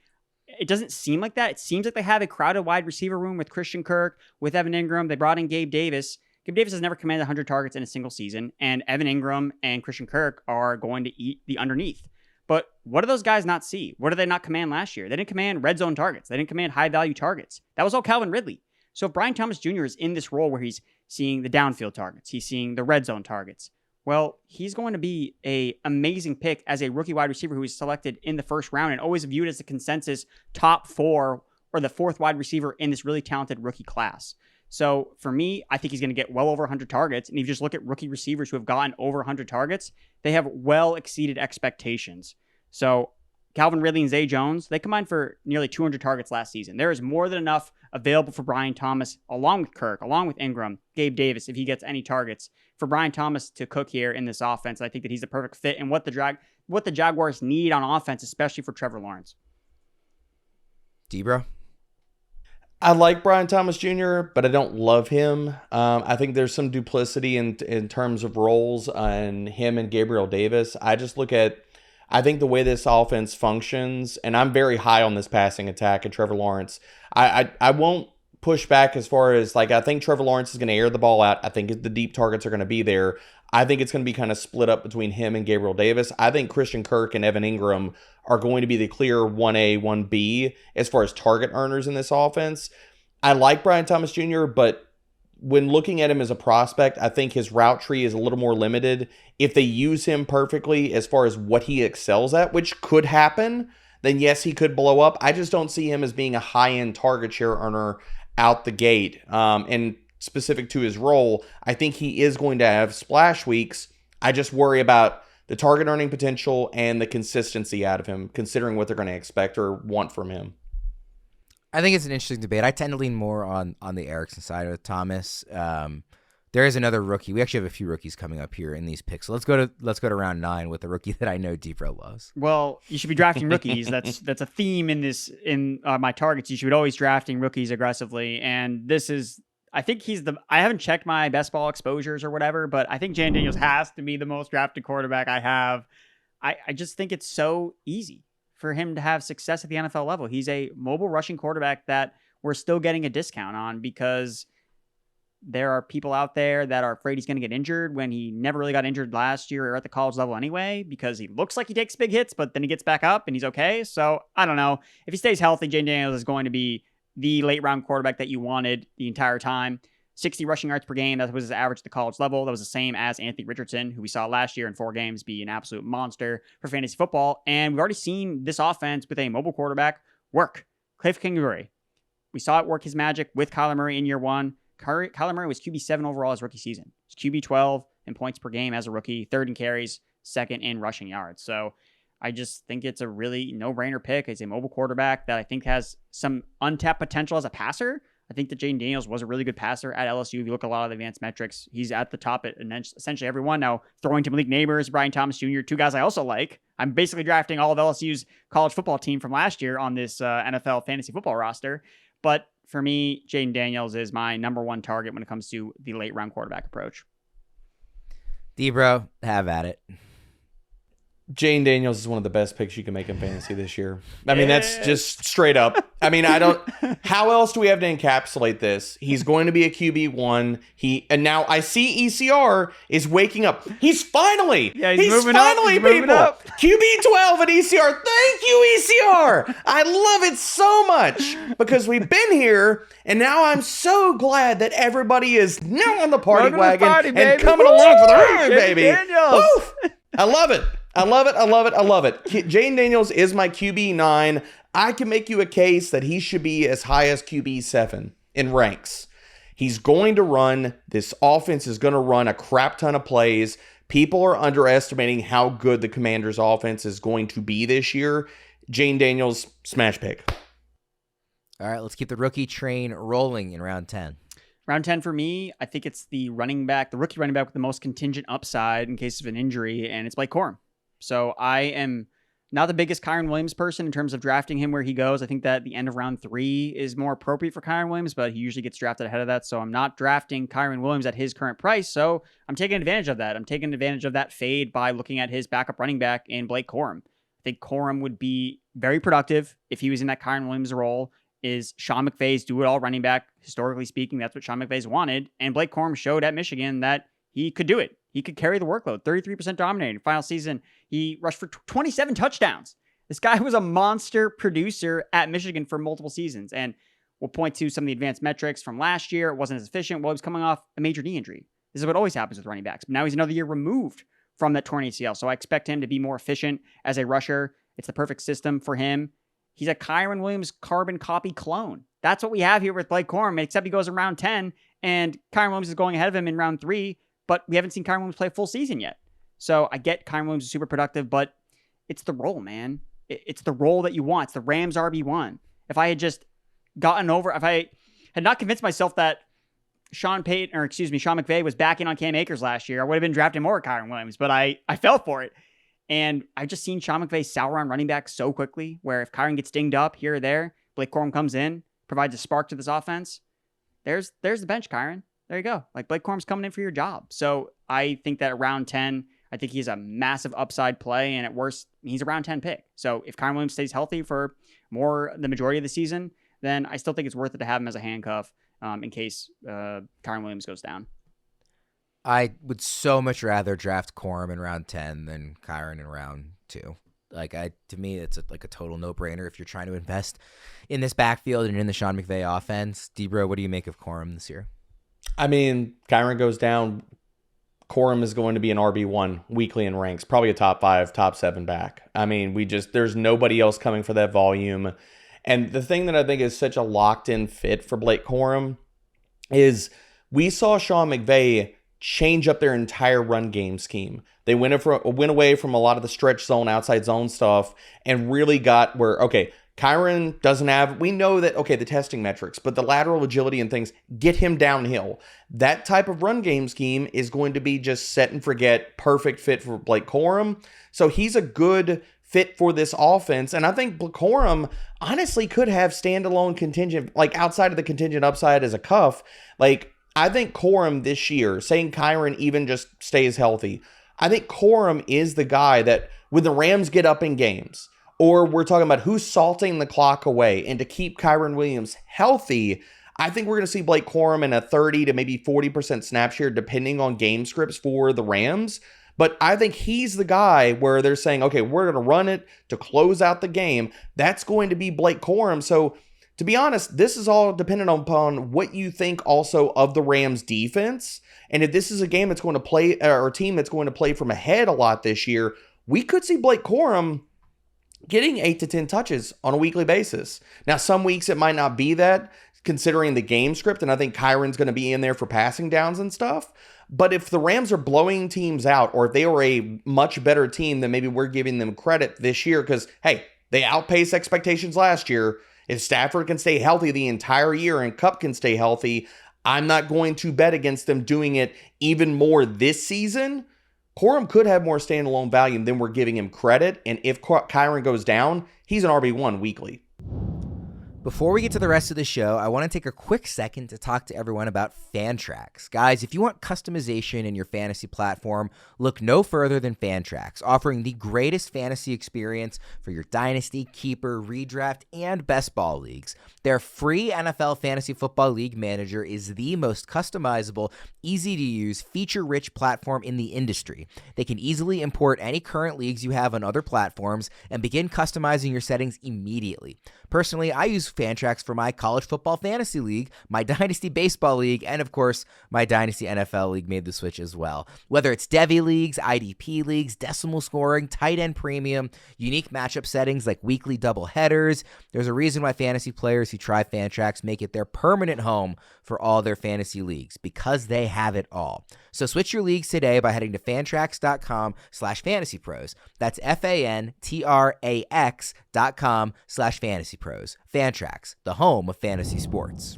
It doesn't seem like that. It seems like they have a crowded wide receiver room with Christian Kirk, with Evan Ingram. They brought in Gabe Davis. Gabe Davis has never commanded 100 targets in a single season, and Evan Ingram and Christian Kirk are going to eat the underneath. But what do those guys not see? What did they not command last year? They didn't command red zone targets. They didn't command high-value targets. That was all Calvin Ridley. So if Brian Thomas Jr. is in this role where he's seeing the downfield targets, he's seeing the red zone targets, well, he's going to be an amazing pick as a rookie wide receiver who is selected in the first round and always viewed as the consensus top 4 or the 4th wide receiver in this really talented rookie class. So for me, I think he's going to get well over 100 targets. And if you just look at rookie receivers who have gotten over 100 targets, they have well exceeded expectations. So Calvin Ridley and Zay Jones, they combined for nearly 200 targets last season. There is more than enough available for Brian Thomas, along with Kirk, along with Ingram, Gabe Davis, if he gets any targets, for Brian Thomas to cook here in this offense. I think that he's the perfect fit and what the Jaguars need on offense, especially for Trevor Lawrence. Debro? I like Brian Thomas Jr., but I don't love him. I think there's some duplicity in terms of roles on him and Gabriel Davis. I think the way this offense functions, and I'm very high on this passing attack at Trevor Lawrence. I won't push back as far as, I think Trevor Lawrence is going to air the ball out. I think the deep targets are going to be there. I think it's going to be kind of split up between him and Gabriel Davis. I think Christian Kirk and Evan Ingram are going to be the clear 1A, 1B as far as target earners in this offense. I like Brian Thomas Jr., but when looking at him as a prospect, I think his route tree is a little more limited. If they use him perfectly as far as what he excels at, which could happen, then yes, he could blow up. I just don't see him as being a high-end target share earner out the gate. And specific to his role, I think he is going to have splash weeks. I just worry about the target earning potential and the consistency out of him, considering what they're going to expect or want from him. I think it's an interesting debate. I tend to lean more on the Erickson side of Thomas. There is another rookie. We actually have a few rookies coming up here in these picks. So let's go to round 9 with a rookie that I know Debro loves. Well, you should be drafting rookies. That's a theme in my targets. You should be always drafting rookies aggressively. And this is, I think I haven't checked my best ball exposures or whatever, but I think Jayden Daniels has to be the most drafted quarterback I have. I just think it's so easy for him to have success at the NFL level. He's a mobile rushing quarterback that we're still getting a discount on because there are people out there that are afraid he's going to get injured when he never really got injured last year or at the college level anyway, because he looks like he takes big hits, but then he gets back up and he's okay. So I don't know. If he stays healthy, Jayden Daniels is going to be the late round quarterback that you wanted the entire time. 60 rushing yards per game. That was his average at the college level. That was the same as Anthony Richardson, who we saw last year in 4 games be an absolute monster for fantasy football. And we've already seen this offense with a mobile quarterback work. Cliff Kingsbury. We saw it work his magic with Kyler Murray in year 1. Kyler Murray was QB7 overall his rookie season. He's QB12 in points per game as a rookie, 3rd in carries, 2nd in rushing yards. So I just think it's a really no-brainer pick. He's a mobile quarterback that I think has some untapped potential as a passer. I think that Jayden Daniels was a really good passer at LSU. If you look at a lot of the advanced metrics, he's at the top at essentially everyone. Now, throwing to Malik Nabers, Brian Thomas Jr., 2 guys I also like. I'm basically drafting all of LSU's college football team from last year on this NFL fantasy football roster. But for me, Jayden Daniels is my number 1 target when it comes to the late round quarterback approach. Debro, have at it. Jayden Daniels is one of the best picks you can make in fantasy this year. I mean, that's just straight up. I mean, how else do we have to encapsulate this? He's going to be a QB1. And now I see ECR is waking up. He's finally, he's moving finally, up. He's people. Up. QB12 at ECR. Thank you, ECR. I love it so much because we've been here, and now I'm so glad that everybody is now on the party wagon and coming along for the ride, baby. Daniels. I love it. I love it. I love it. I love it. Jayden Daniels is my QB9. I can make you a case that he should be as high as QB7 in ranks. He's going to run. This offense is going to run a crap ton of plays. People are underestimating how good the Commanders' offense is going to be this year. Jayden Daniels, smash pick. All right, let's keep the rookie train rolling in round 10. Round 10 for me, I think it's the rookie running back with the most contingent upside in case of an injury, and it's Blake Corum. So I am not the biggest Kyren Williams person in terms of drafting him where he goes. I think that the end of round 3 is more appropriate for Kyren Williams, but he usually gets drafted ahead of that. So I'm not drafting Kyren Williams at his current price. So I'm taking advantage of that. I'm taking advantage of that fade by looking at his backup running back in Blake Corum. I think Corum would be very productive if he was in that Kyren Williams role is Sean McVay's do-it-all running back. Historically speaking, that's what Sean McVay's wanted. And Blake Corum showed at Michigan that he could do it. He could carry the workload. 33% dominating. Final season, he rushed for 27 touchdowns. This guy was a monster producer at Michigan for multiple seasons. And we'll point to some of the advanced metrics from last year. It wasn't as efficient. Well, he was coming off a major knee injury. This is what always happens with running backs. But now he's another year removed from that torn ACL. So I expect him to be more efficient as a rusher. It's the perfect system for him. He's a Kyren Williams carbon copy clone. That's what we have here with Blake Corum, except he goes in round 10, and Kyren Williams is going ahead of him in round 3, but we haven't seen Kyren Williams play a full season yet. So I get Kyren Williams is super productive, but it's the role, man. It's the role that you want. It's the Rams RB1. If I had just if I had not convinced myself that Sean McVay was backing on Cam Akers last year, I would have been drafting more Kyren Williams, but I fell for it. And I've just seen Sean McVay sour on running backs so quickly, where if Kyren gets dinged up here or there, Blake Corum comes in, provides a spark to this offense. There's the bench, Kyren. There you go. Like, Blake Corum's coming in for your job. So I think that around 10, I think he's a massive upside play, and at worst, he's a round 10 pick. So if Kyren Williams stays healthy for the majority of the season, then I still think it's worth it to have him as a handcuff in case Kyren Williams goes down. I would so much rather draft Corum in round 10 than Kyren in round 2. To me, it's a total no-brainer if you're trying to invest in this backfield and in the Sean McVay offense. D-Bro, what do you make of Corum this year? I mean, Kyren goes down. Corum is going to be an RB1 weekly in ranks, probably a top 5, top 7 back. I mean, there's nobody else coming for that volume. And the thing that I think is such a locked-in fit for Blake Corum is we saw Sean McVay change up their entire run game scheme. They went away from a lot of the stretch zone, outside zone stuff, and really got where, okay, Kyren doesn't have, we know that, okay, the testing metrics, but the lateral agility and things get him downhill. That type of run game scheme is going to be just set and forget, perfect fit for Blake Corum. So he's a good fit for this offense. And I think Corum honestly could have standalone contingent, like outside of the contingent upside as a cuff. Like, I think Corum this year, saying Kyren even just stays healthy, I think Corum is the guy that when the Rams get up in games, or we're talking about who's salting the clock away, and to keep Kyren Williams healthy, I think we're going to see Blake Corum in a 30 to maybe 40% snap share, depending on game scripts for the Rams. But I think he's the guy where they're saying, okay, we're going to run it to close out the game. That's going to be Blake Corum. So to be honest, this is all dependent upon what you think also of the Rams defense. And if this is a game that's going to play, or a team that's going to play from ahead a lot this year, we could see Blake Corum getting 8 to 10 touches on a weekly basis. Now, some weeks it might not be that, considering the game script, and I think Kyron's going to be in there for passing downs and stuff. But if the Rams are blowing teams out, or if they are a much better team than maybe we're giving them credit this year, because, hey, they outpaced expectations last year. If Stafford can stay healthy the entire year and Kupp can stay healthy, I'm not going to bet against them doing it even more this season. Corum could have more standalone value than we're giving him credit. And if Kyren goes down, he's an RB1 weekly. Before we get to the rest of the show, I want to take a quick second to talk to everyone about Fantrax. Guys, if you want customization in your fantasy platform, look no further than Fantrax, offering the greatest fantasy experience for your dynasty, keeper, redraft, and best ball leagues. Their free NFL Fantasy Football League Manager is the most customizable, easy-to-use, feature-rich platform in the industry. They can easily import any current leagues you have on other platforms and begin customizing your settings immediately. Personally, I use Fantrax for my college football fantasy league, my dynasty baseball league, and of course, my dynasty NFL league made the switch as well. Whether it's Devy leagues, IDP leagues, decimal scoring, tight end premium, unique matchup settings like weekly double headers, there's a reason why fantasy players who try Fantrax make it their permanent home for all their fantasy leagues, because they have it all. So switch your leagues today by heading to fantrax.com/fantasypros. That's fantrax.com/fantasypros. Fantrax, the home of fantasy sports.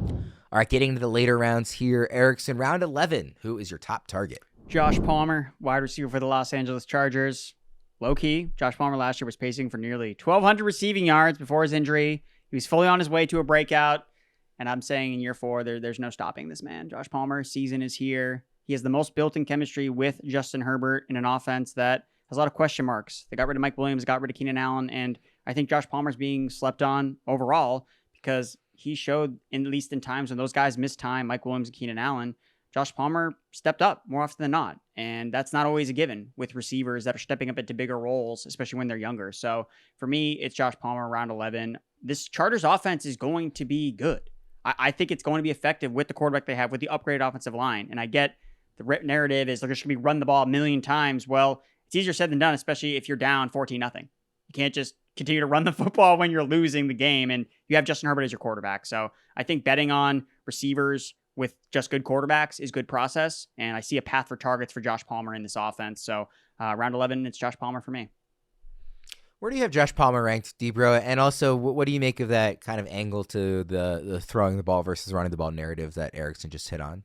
All right, getting into the later rounds here. Erickson, round 11. Who is your top target? Josh Palmer, wide receiver for the Los Angeles Chargers. Low-key, Josh Palmer last year was pacing for nearly 1,200 receiving yards before his injury. He was fully on his way to a breakout. And I'm saying in year 4, there's no stopping this man. Josh Palmer, season is here. He has the most built-in chemistry with Justin Herbert in an offense that has a lot of question marks. They got rid of Mike Williams, got rid of Keenan Allen, and I think Josh Palmer's being slept on overall because he showed, at least in times when those guys missed time, Mike Williams and Keenan Allen, Josh Palmer stepped up more often than not. And that's not always a given with receivers that are stepping up into bigger roles, especially when they're younger. So for me, it's Josh Palmer around 11. This Chargers offense is going to be good. I think it's going to be effective with the quarterback they have, with the upgraded offensive line. And I get the narrative is they're just going to be run the ball a million times. Well, it's easier said than done, especially if you're down 14-0. You can't just continue to run the football when you're losing the game and you have Justin Herbert as your quarterback. So I think betting on receivers with just good quarterbacks is good process. And I see a path for targets for Josh Palmer in this offense. So round 11, it's Josh Palmer for me. Where do you have Josh Palmer ranked, Debro? And also, what do you make of that kind of angle to the throwing the ball versus running the ball narrative that Erickson just hit on?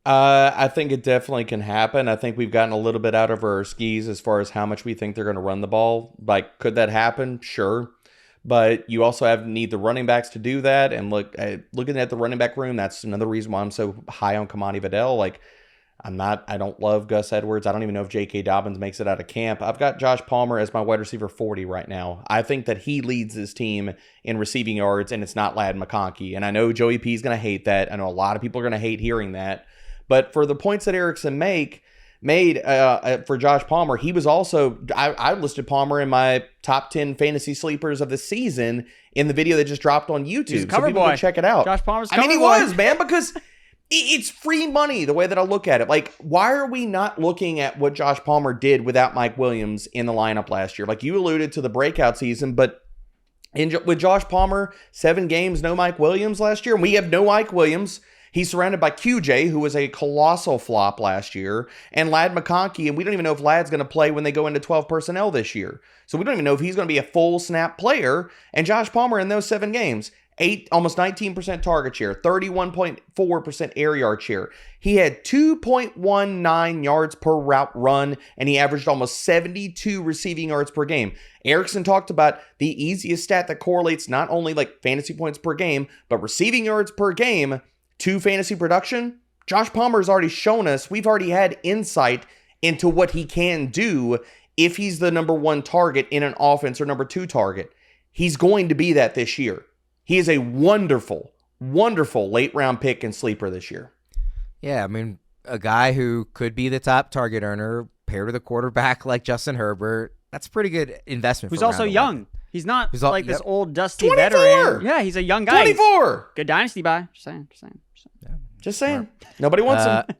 I think it definitely can happen. I think we've gotten a little bit out of our skis as far as how much we think they're going to run the ball. Like, could that happen? Sure. But you also need the running backs to do that. And looking at the running back room, that's another reason why I'm so high on Kamani Vidal. Like, I don't love Gus Edwards. I don't even know if J.K. Dobbins makes it out of camp. I've got Josh Palmer as my wide receiver 40 right now. I think that he leads his team in receiving yards, and it's not Ladd McConkey. And I know Joey P is going to hate that. I know a lot of people are going to hate hearing that. But for the points that Erickson made for Josh Palmer, he was also, I listed Palmer in my top 10 fantasy sleepers of the season in the video that just dropped on YouTube. He's a cover people boy. Can check it out. Josh Palmer's cover boy. He was, man, because it's free money the way that I look at it. Like, why are we not looking at what Josh Palmer did without Mike Williams in the lineup last year? Like, you alluded to the breakout season, but with Josh Palmer, 7 games, no Mike Williams last year, and we have no Mike Williams. He's surrounded by QJ, who was a colossal flop last year, and Ladd McConkey, and we don't even know if Ladd's going to play when they go into 12 personnel this year. So we don't even know if he's going to be a full snap player. And Josh Palmer in those 7 games, almost 19% target share, 31.4% air yard share. He had 2.19 yards per route run, and he averaged almost 72 receiving yards per game. Erickson talked about the easiest stat that correlates not only like fantasy points per game, but receiving yards per game to fantasy production. Josh Palmer has already shown us, we've already had insight into what he can do if he's the number 1 target in an offense or number 2 target. He's going to be that this year. He is a wonderful, wonderful late round pick and sleeper this year. Yeah, I mean, a guy who could be the top target earner paired with a quarterback like Justin Herbert, that's a pretty good investment. Who's also young. He's not this old dusty 24. Veteran. Yeah, he's a young guy. 24. Good dynasty buy. Just saying. Nobody wants him.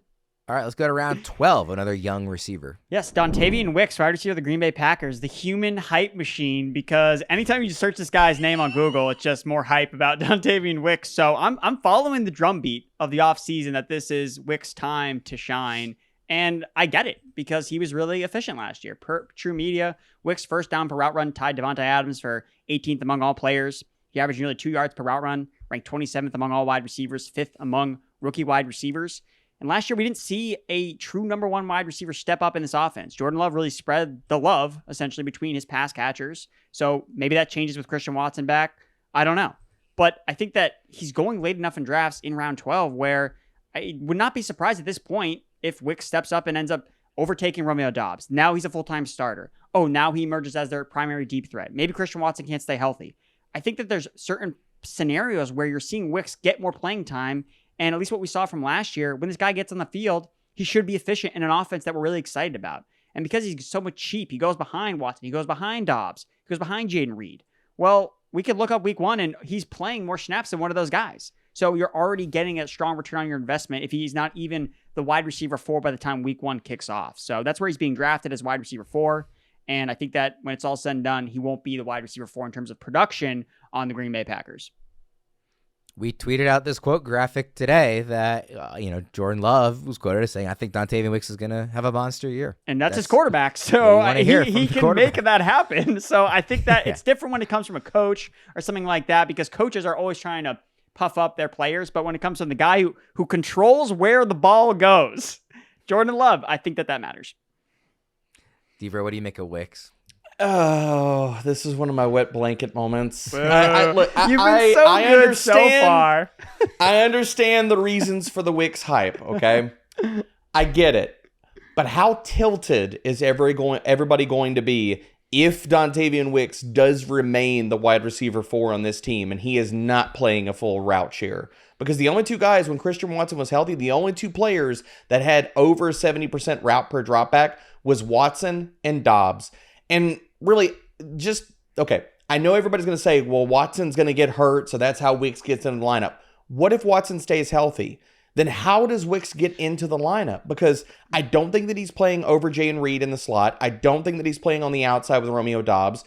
All right, let's go to round 12, another young receiver. Yes, Dontayvion Wicks, wide receiver of the Green Bay Packers, the human hype machine, because anytime you search this guy's name on Google, it's just more hype about Dontayvion Wicks. So I'm following the drumbeat of the offseason that this is Wicks' time to shine. And I get it, because he was really efficient last year. Per True Media, Wicks' first down per route run tied Devontae Adams for 18th among all players. He averaged nearly 2 yards per route run, ranked 27th among all wide receivers, 5th among rookie wide receivers. And last year, we didn't see a true number 1 wide receiver step up in this offense. Jordan Love really spread the love, essentially, between his pass catchers. So maybe that changes with Christian Watson back. I don't know. But I think that he's going late enough in drafts in round 12 where I would not be surprised at this point if Wicks steps up and ends up overtaking Romeo Doubs. Now he's a full-time starter. Oh, now he emerges as their primary deep threat. Maybe Christian Watson can't stay healthy. I think that there's certain scenarios where you're seeing Wicks get more playing time. And at least what we saw from last year, when this guy gets on the field, he should be efficient in an offense that we're really excited about. And because he's so much cheap, he goes behind Watson, he goes behind Dobbs, he goes behind Jayden Reed. Well, we could look up week 1 and he's playing more snaps than one of those guys. So you're already getting a strong return on your investment if he's not even the wide receiver 4 by the time week 1 kicks off. So that's where he's being drafted as wide receiver 4. And I think that when it's all said and done, he won't be the wide receiver 4 in terms of production on the Green Bay Packers. We tweeted out this quote graphic today that, Jordan Love was quoted as saying, I think Dontayvion Wicks is going to have a monster year. And that's his quarterback. So he can make that happen. So I think that it's different when it comes from a coach or something like that, because coaches are always trying to puff up their players. But when it comes from the guy who controls where the ball goes, Jordan Love, I think that matters. Deaver, what do you make of Wicks? Oh, this is one of my wet blanket moments. You've been so good so far. I understand the reasons for the Wicks hype, okay? I get it. But how tilted is everybody going to be if Dontayvion Wicks does remain the wide receiver 4 on this team and he is not playing a full route share. Because the only two guys, when Christian Watson was healthy, the only two players that had over 70% route per dropback was Watson and Dobbs. And really, okay, I know everybody's going to say, well, Watson's going to get hurt, so that's how Wicks gets in the lineup. What if Watson stays healthy? Then how does Wicks get into the lineup? Because I don't think that he's playing over Jayden Reed in the slot. I don't think that he's playing on the outside with Romeo Dobbs.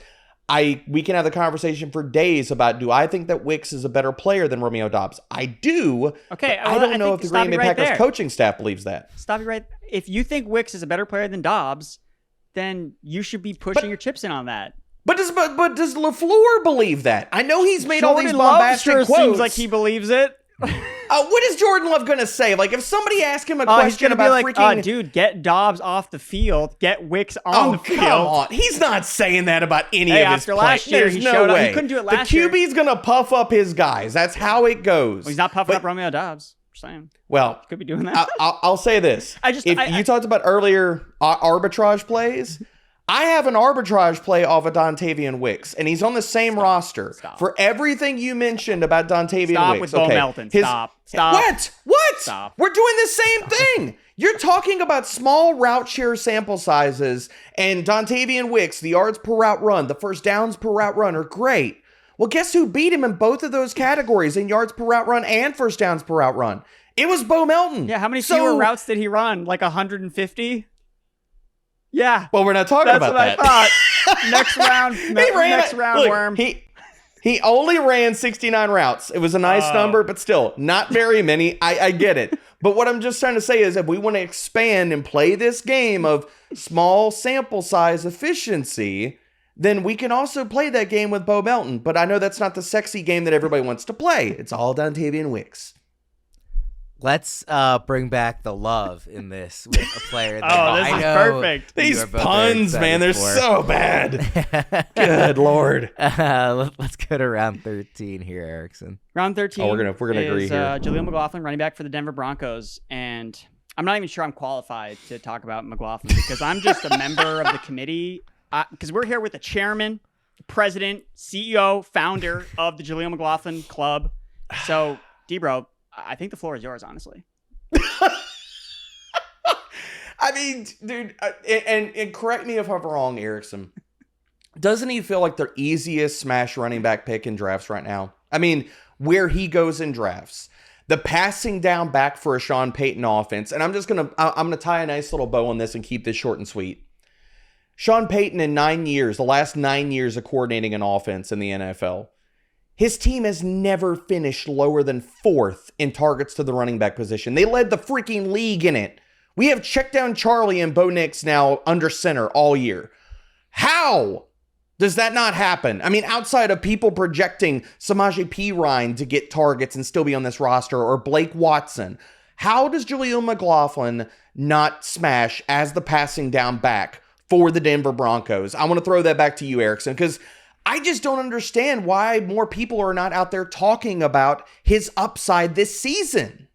We can have the conversation for days about, do I think that Wicks is a better player than Romeo Dobbs? I do. Okay, I don't know if the Green Bay Packers coaching staff believes that. Stop you right. If you think Wicks is a better player than Dobbs, then you should be pushing your chips in on that. But does LaFleur believe that? I know he's made all these bombastic quotes. Seems like he believes it. What is Jordan Love going to say? Like, if somebody asks him a question about freaking... dude, get Dobbs off the field. Get Wicks on the field. Come on. He's not saying that about any of his after last year, There's he no showed way. up. He couldn't do it last year. The QB's going to puff up his guys. That's how it goes. Well, he's not puffing up Romeo Dobbs. Just saying. Well, could be doing that. I'll say this. You talked about earlier arbitrage plays. I have an arbitrage play off of Dontayvion Wicks, and he's on the same roster. For everything you mentioned about Dontayvion Wicks. Stop with Bo Melton. Stop. What? Stop. We're doing the same thing. You're talking about small route share sample sizes, and Dontayvion Wicks, the yards per route run, the first downs per route run are great. Well, guess who beat him in both of those categories, in yards per route run and first downs per route run? It was Bo Melton. Yeah, how many fewer routes did he run? Like 150? Yeah. Well, we're not talking about that. That's what I thought. Next round, Worm. He only ran 69 routes. It was a nice number, but still, not very many. I get it. But what I'm just trying to say is, if we want to expand and play this game of small sample size efficiency, then we can also play that game with Bo Melton. But I know that's not the sexy game that everybody wants to play. It's all Dontayvion Wicks. Let's bring back the love in this with a player that this is perfect. These puns, man, they're so bad. Good Lord. Let's go to round 13 here, Erickson. Round 13. We're gonna agree here. Jaleel McLaughlin, running back for the Denver Broncos, and I'm not even sure I'm qualified to talk about McLaughlin because I'm just a member of the committee. Because we're here with the chairman, president, CEO, founder of the Jaleel McLaughlin Club. So, D-Bro, I think the floor is yours, honestly. I mean, dude, and correct me if I'm wrong, Erickson. Doesn't he feel like the easiest smash running back pick in drafts right now? I mean, where he goes in drafts, the passing down back for a Sean Payton offense, and I'm gonna tie a nice little bow on this and keep this short and sweet. Sean Payton in the last 9 years of coordinating an offense in the NFL, his team has never finished lower than 4th in targets to the running back position. They led the freaking league in it. We have check down Charlie and Bo Nix now under center all year. How does that not happen? I mean, outside of people projecting Samaje Perine to get targets and still be on this roster, or Blake Watson, how does Jaleel McLaughlin not smash as the passing down back for the Denver Broncos? I want to throw that back to you, Erickson, because I just don't understand why more people are not out there talking about his upside this season.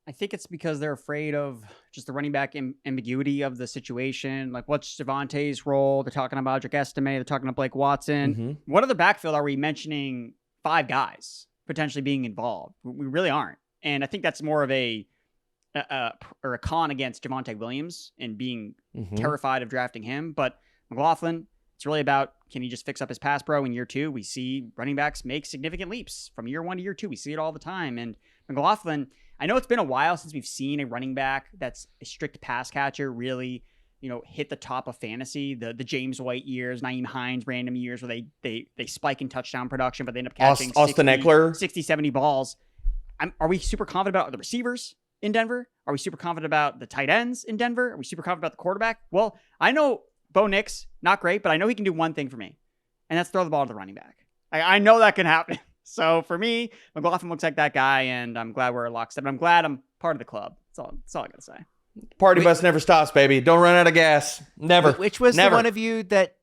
I think it's because they're afraid of just the running back ambiguity of the situation. Like, what's Javonte's role? They're talking about Drake Estime. They're talking about Blake Watson. Mm-hmm. What other backfield are we mentioning 5 guys potentially being involved? We really aren't. And I think that's more of a con against Javonte Williams and being terrified of drafting him. But McLaughlin, it's really about, can he just fix up his pass pro in year 2? We see running backs make significant leaps from year 1 to year 2. We see it all the time. And McLaughlin, I know it's been a while since we've seen a running back that's a strict pass catcher really, hit the top of fantasy. The James White years, Nyheim Hines random years where they spike in touchdown production, but they end up catching Austin Eckler 60, 70 balls. Are we super confident about the receivers in Denver? Are we super confident about the tight ends in Denver? Are we super confident about the quarterback? Well, I know Bo Nix, not great, but I know he can do one thing for me, and that's throw the ball to the running back. I know that can happen. So for me, McLaughlin looks like that guy, and I'm glad we're lockstep. I'm glad I'm part of the club. That's all I gotta say. Party bus never stops, baby. Don't run out of gas. Never. Which was the one of you that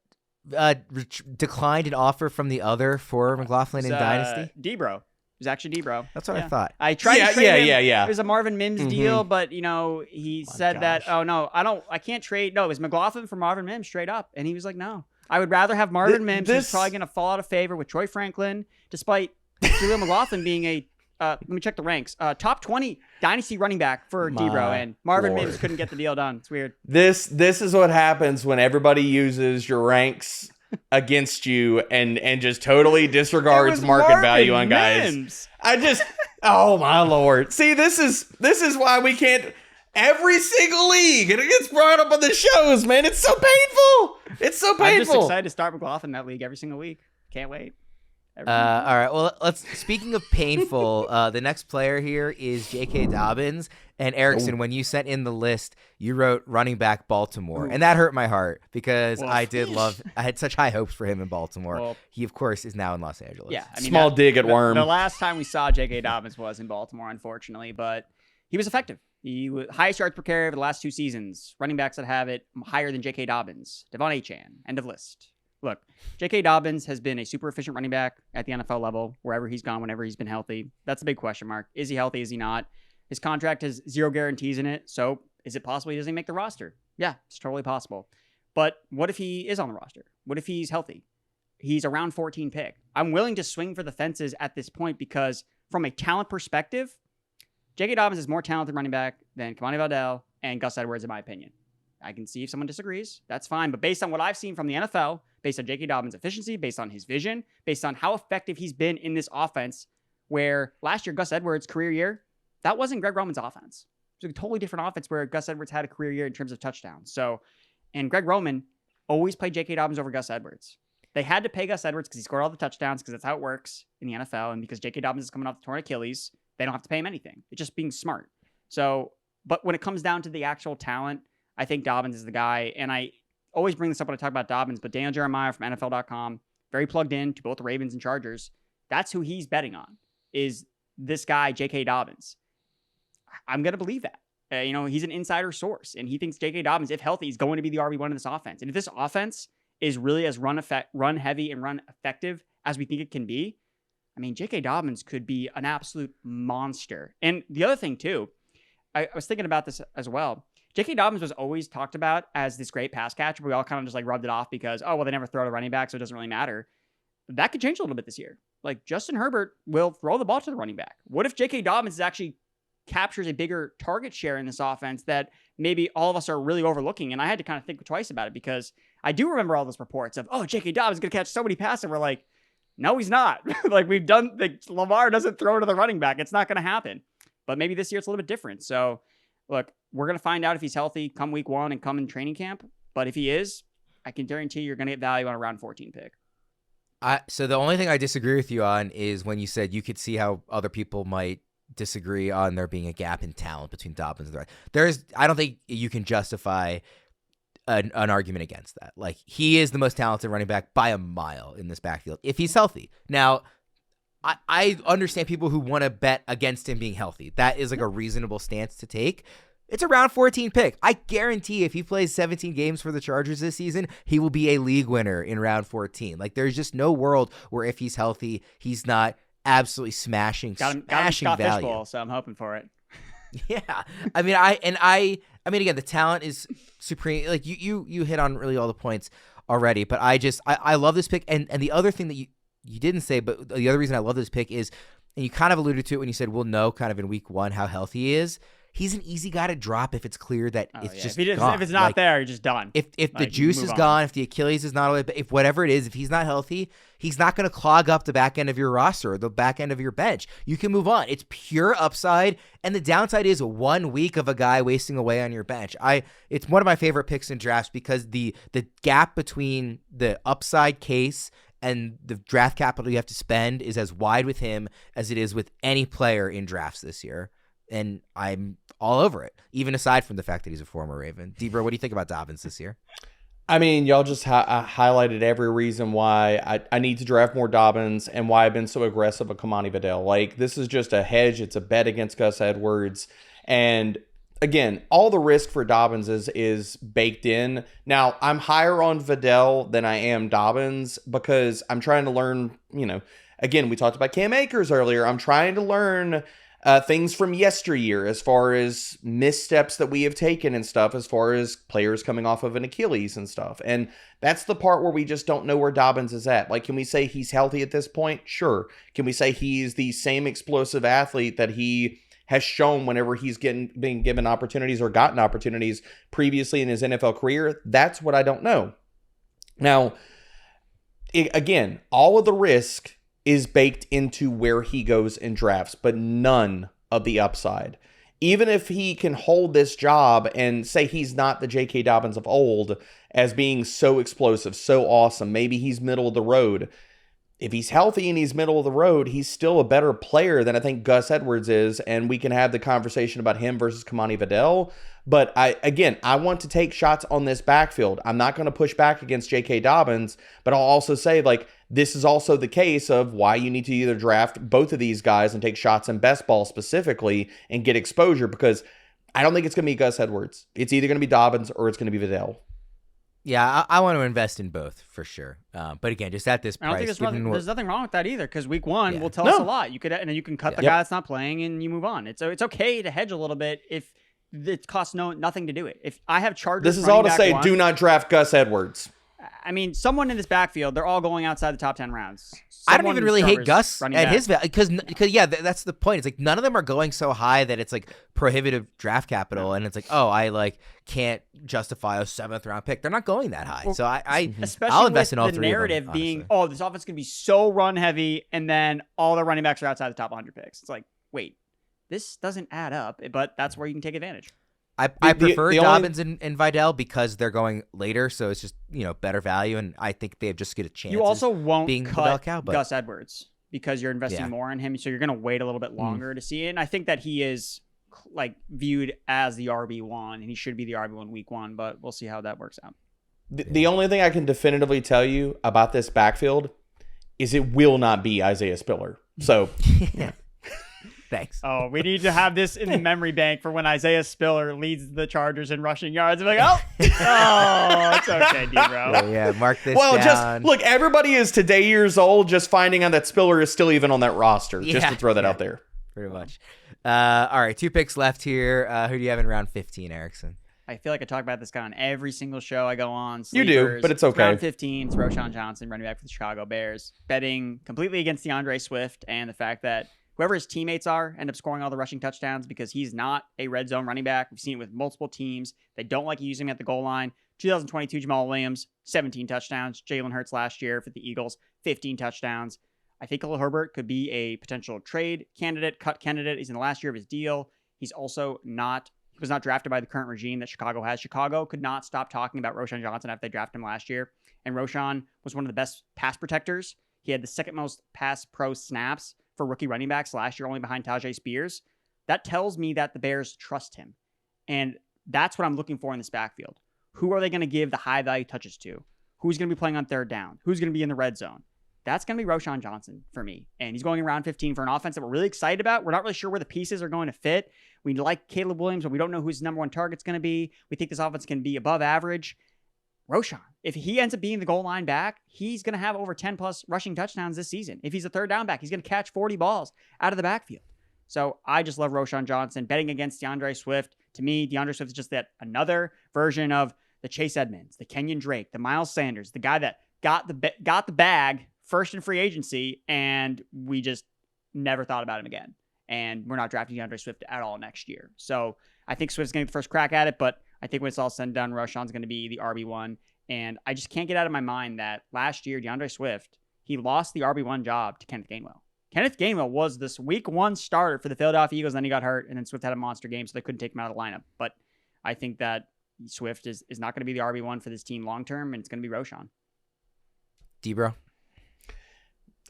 declined an offer from the other for McLaughlin in Dynasty? D-Bro. was actually Debro. That's what I thought. I tried to trade him. Yeah. It was a Marvin Mims deal, but he said that, oh no, I can't trade. No, it was McLaughlin for Marvin Mims straight up. And he was like, no, I would rather have Marvin Mims, who's probably going to fall out of favor with Troy Franklin, despite Jaleel McLaughlin being a, let me check the ranks, top 20 dynasty running back for Debro, and Marvin Mims couldn't get the deal done. It's weird. This is what happens when everybody uses your ranks against you and just totally disregards market value on guys. Mims. Oh my Lord. See, this is why we can't every single league, and it gets brought up on the shows, man. It's so painful. It's so painful. I'm just excited to start McLaughlin in that league every single week. Can't wait. All right. Well, speaking of painful, the next player here is J.K. Dobbins. And Erickson, when you sent in the list, you wrote running back Baltimore. And that hurt my heart because I had such high hopes for him in Baltimore. Well, he, of course, is now in Los Angeles. Yeah. I mean, Small dig at Worm. The last time we saw J.K. Dobbins was in Baltimore, unfortunately, but he was effective. He was highest yards per carry over the last 2 seasons. Running backs that have it higher than J.K. Dobbins. Devon Achane. End of list. Look, J.K. Dobbins has been a super efficient running back at the NFL level, wherever he's gone, whenever he's been healthy. That's a big question mark. Is he healthy? Is he not? His contract has 0 guarantees in it, so is it possible he doesn't make the roster? Yeah, it's totally possible. But what if he is on the roster? What if he's healthy? He's a round 14 pick. I'm willing to swing for the fences at this point because from a talent perspective, J.K. Dobbins is more talented running back than Kamani Valdell and Gus Edwards, in my opinion. I can see if someone disagrees. That's fine. But based on what I've seen from the NFL, based on J.K. Dobbins' efficiency, based on his vision, based on how effective he's been in this offense, where last year, Gus Edwards' career year, that wasn't Greg Roman's offense. It was a totally different offense where Gus Edwards had a career year in terms of touchdowns. And Greg Roman always played J.K. Dobbins over Gus Edwards. They had to pay Gus Edwards because he scored all the touchdowns because that's how it works in the NFL. And because J.K. Dobbins is coming off the torn Achilles, they don't have to pay him anything. It's just being smart. But when it comes down to the actual talent, I think Dobbins is the guy. And I always bring this up when I talk about Dobbins, but Daniel Jeremiah from NFL.com, very plugged in to both the Ravens and Chargers. That's who he's betting on, is this guy, J.K. Dobbins. I'm going to believe that. He's an insider source, and he thinks J.K. Dobbins, if healthy, is going to be the RB1 in this offense. And if this offense is really as run heavy and run effective as we think it can be, I mean, J.K. Dobbins could be an absolute monster. And the other thing, too, I was thinking about this as well. J.K. Dobbins was always talked about as this great pass catcher. We all kind of just rubbed it off because, they never throw to running back, so it doesn't really matter. That could change a little bit this year. Justin Herbert will throw the ball to the running back. What if J.K. Dobbins actually captures a bigger target share in this offense that maybe all of us are really overlooking? And I had to kind of think twice about it because I do remember all those reports of, J.K. Dobbins is going to catch so many passes. And we're like, no, he's not. Lamar doesn't throw to the running back. It's not going to happen. But maybe this year it's a little bit different. So, look, we're going to find out if he's healthy come week 1 and come in training camp. But if he is, I can guarantee you're going to get value on a round 14 pick. So the only thing I disagree with you on is when you said you could see how other people might disagree on there being a gap in talent between Dobbins and the rest. I don't think you can justify an argument against that. He is the most talented running back by a mile in this backfield if he's healthy. Now, I understand people who want to bet against him being healthy. That is a reasonable stance to take. It's a round 14 pick. I guarantee if he plays 17 games for the Chargers this season, he will be a league winner in round 14. There's just no world where if he's healthy, he's not absolutely smashing value. Fishbowl, so I'm hoping for it. Yeah. I mean, again, the talent is supreme. You hit on really all the points already, but I love this pick. And the other thing that you didn't say, but the other reason I love this pick is, and you kind of alluded to it when you said we'll know kind of in week 1 how healthy he is. He's an easy guy to drop if it's clear that it's just gone. If it's not there, you're just done. If the juice is gone, if the Achilles is not, if whatever it is, if he's not healthy, he's not going to clog up the back end of your roster or the back end of your bench. You can move on. It's pure upside, and the downside is 1 week of a guy wasting away on your bench. It's one of my favorite picks in drafts because the gap between the upside case and the draft capital you have to spend is as wide with him as it is with any player in drafts this year. And I'm all over it, even aside from the fact that he's a former Raven. Debro, what do you think about Dobbins this year? I mean, y'all just highlighted every reason why I need to draft more Dobbins and why I've been so aggressive with Kamani Valdell. This is just a hedge. It's a bet against Gus Edwards. And again, all the risk for Dobbins is baked in. Now, I'm higher on Valdell than I am Dobbins because I'm trying to learn, again, we talked about Cam Akers earlier. I'm trying to learn things from yesteryear as far as missteps that we have taken and stuff, as far as players coming off of an Achilles and stuff. And that's the part where we just don't know where Dobbins is at. Like, can we say he's healthy at this point? Sure. Can we say he's the same explosive athlete that he has shown whenever he's being given opportunities or gotten opportunities previously in his NFL career? That's what I don't know. Now, again, all of the risk is baked into where he goes in drafts, but none of the upside. Even if he can hold this job and say he's not the J.K. Dobbins of old as being so explosive, so awesome, maybe he's middle of the road. If he's healthy and he's middle of the road, he's still a better player than I think Gus Edwards is, and we can have the conversation about him versus Kamani Vidal. But I want to take shots on this backfield. I'm not going to push back against J.K. Dobbins, but I'll also say, like, this is also the case of why you need to either draft both of these guys and take shots in best ball specifically and get exposure, because I don't think it's going to be Gus Edwards. It's either going to be Dobbins or it's going to be Vidal. Yeah, I want to invest in both for sure. But again, just at this price, I don't think there's nothing wrong with that either, because week one will tell us a lot. You could, and then you can cut the guy that's not playing and you move on. It's okay to hedge a little bit if it costs nothing to do it. If I have Chargers, this is all to say, do not draft Gus Edwards. I mean, someone in this backfield, they're all going outside the top 10 rounds. I don't even really hate Gus at his value, because that's the point. It's like none of them are going so high that it's like prohibitive draft capital, and it's like, oh, I can't justify a 7th round pick. They're not going that high, so I'll invest in all three of them. The narrative being, oh, this offense is going to be so run heavy, and then all the running backs are outside the top 100 picks. It's like, wait, this doesn't add up, but that's where you can take advantage. I prefer Dobbins and Vidal because they're going later, so it's just better value, and I think they have just get a chance. You also won't being cut Gus Edwards because you're investing more in him, so you're going to wait a little bit longer to see it. And I think that he is viewed as the RB1, and he should be the RB1 week one, but we'll see how that works out. The only thing I can definitively tell you about this backfield is it will not be Isaiah Spiller. So. Thanks. Oh, we need to have this in the memory bank for when Isaiah Spiller leads the Chargers in rushing yards. I'm like, oh, it's okay, D-Bro. Yeah, mark this down. Just look, everybody is today years old just finding out that Spiller is still even on that roster, just to throw that out there. Pretty much. All right, 2 picks left here. Who do you have in round 15, Erickson? I feel like I talk about this guy on every single show I go on. Sleepers. You do, but it's okay. Round 15, it's Roschon Johnson, running back for the Chicago Bears. Betting completely against DeAndre Swift and the fact that whoever his teammates are end up scoring all the rushing touchdowns because he's not a red zone running back. We've seen it with multiple teams. They don't like using him at the goal line. 2022 Jamal Williams, 17 touchdowns. Jalen Hurts last year for the Eagles, 15 touchdowns. I think Khalil Herbert could be a potential trade candidate, cut candidate. He's in the last year of his deal. He was not drafted by the current regime that Chicago has. Chicago could not stop talking about Roschon Johnson after they drafted him last year. And Roschon was one of the best pass protectors. He had the second most pass pro snaps for rookie running backs last year, only behind Tajay Spears. That tells me that the Bears trust him. And that's what I'm looking for in this backfield. Who are they going to give the high value touches to? Who's going to be playing on third down? Who's going to be in the red zone? That's going to be Roschon Johnson for me. And he's going in round 15 for an offense that we're really excited about. We're not really sure where the pieces are going to fit. We like Caleb Williams, but we don't know who his number one target's going to be. We think this offense can be above average. Roschon, if he ends up being the goal line back, he's going to have over 10 plus rushing touchdowns this season. If he's a third down back, he's going to catch 40 balls out of the backfield. So I just love Roschon Johnson. Betting against DeAndre Swift, to me, DeAndre Swift is just that another version of the Chase Edmonds, the Kenyon Drake, the Miles Sanders, the guy that got the bag first in free agency, and we just never thought about him again. And we're not drafting DeAndre Swift at all next year. So I think Swift's going to get the first crack at it, but I think when it's all said and done, Roschon's going to be the RB1. And I just can't get out of my mind that last year, DeAndre Swift, he lost the RB1 job to Kenneth Gainwell. Kenneth Gainwell was this week one starter for the Philadelphia Eagles, then he got hurt, and then Swift had a monster game, so they couldn't take him out of the lineup. But I think that Swift is not going to be the RB1 for this team long-term, and it's going to be Roschon. D-Bro?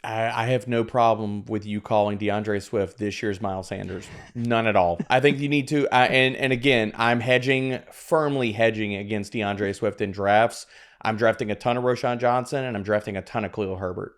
I have no problem with you calling DeAndre Swift this year's Miles Sanders. None at all. I think you need to, and again, I'm firmly hedging against DeAndre Swift in drafts. I'm drafting a ton of Roschon Johnson, and I'm drafting a ton of Khalil Herbert.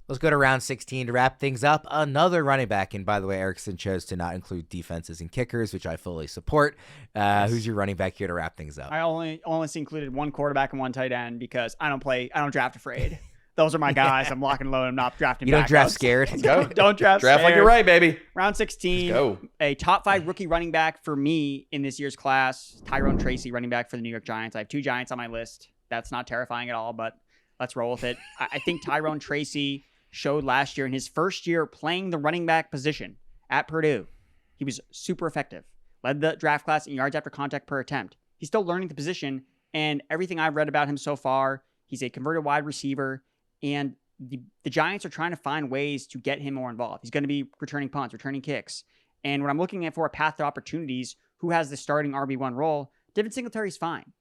Let's go to round 16 to wrap things up. Another running back, and by the way, Erickson chose to not include defenses and kickers, which I fully support. Who's your running back here to wrap things up? I only included one quarterback and one tight end because I don't draft afraid. those are my guys. I'm locking low. I'm not drafting. You don't draft backups. scared. Let's go. Don't draft Draft like scared. you're right, baby. Round 16. Let's go. A top 5 rookie running back for me in this year's class. Tyrone Tracy, running back for the New York Giants. I have 2 Giants on my list. That's not terrifying at all, but let's roll with it. I think Tyrone Tracy showed last year in his first year playing the running back position at Purdue. He was super effective. Led the draft class in yards after contact per attempt. He's still learning the position, and everything I've read about him so far, he's a converted wide receiver, and the Giants are trying to find ways to get him more involved. He's going to be returning punts, returning kicks. And when I'm looking at for a path to opportunities, who has the starting RB1 role, Devin Singletary's fine.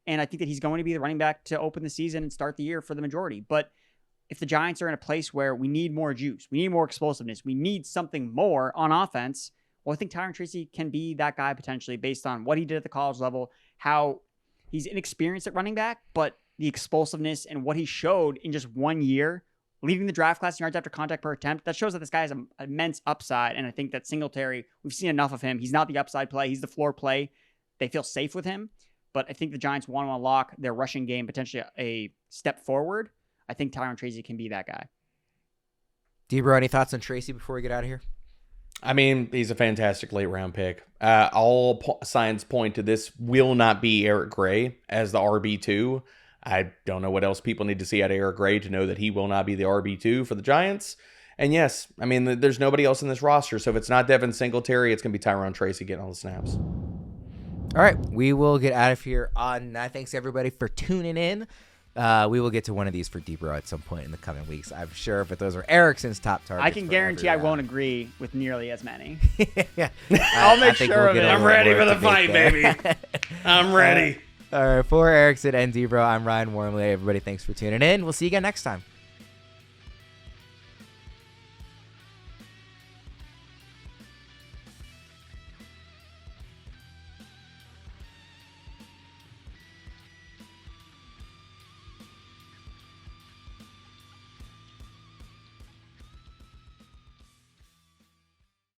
And I think that he's going to be the running back to open the season and start the year for the majority. But if the Giants are in a place where we need more juice, we need more explosiveness, we need something more on offense, well, I think Tyrone Tracy can be that guy potentially based on what he did at the college level, how he's inexperienced at running back, but the explosiveness and what he showed in just 1 year, leading the draft class in yards after contact per attempt, that shows that this guy has an immense upside. And I think that Singletary, we've seen enough of him. He's not the upside play. He's the floor play. They feel safe with him. But I think the Giants want to unlock their rushing game, potentially a step forward. I think Tyrone Tracy can be that guy. Debro, any thoughts on Tracy before we get out of here? I mean, he's a fantastic late round pick. All signs point to this will not be Eric Gray as the RB2. I don't know what else people need to see out of Eric Gray to know that he will not be the RB2 for the Giants. And yes, I mean, there's nobody else in this roster. So if it's not Devin Singletary, it's going to be Tyrone Tracy getting all the snaps. All right, we will get out of here on that. Thanks, everybody, for tuning in. We will get to one of these for Debro at some point in the coming weeks, I'm sure, but those are Erickson's top targets. I can guarantee I won't agree with nearly as many. Yeah. I'll make sure of it. I'm ready for the fight, baby. I'm ready. All right, for Erickson and Debro, I'm Ryan Wormeli. Everybody, thanks for tuning in. We'll see you again next time.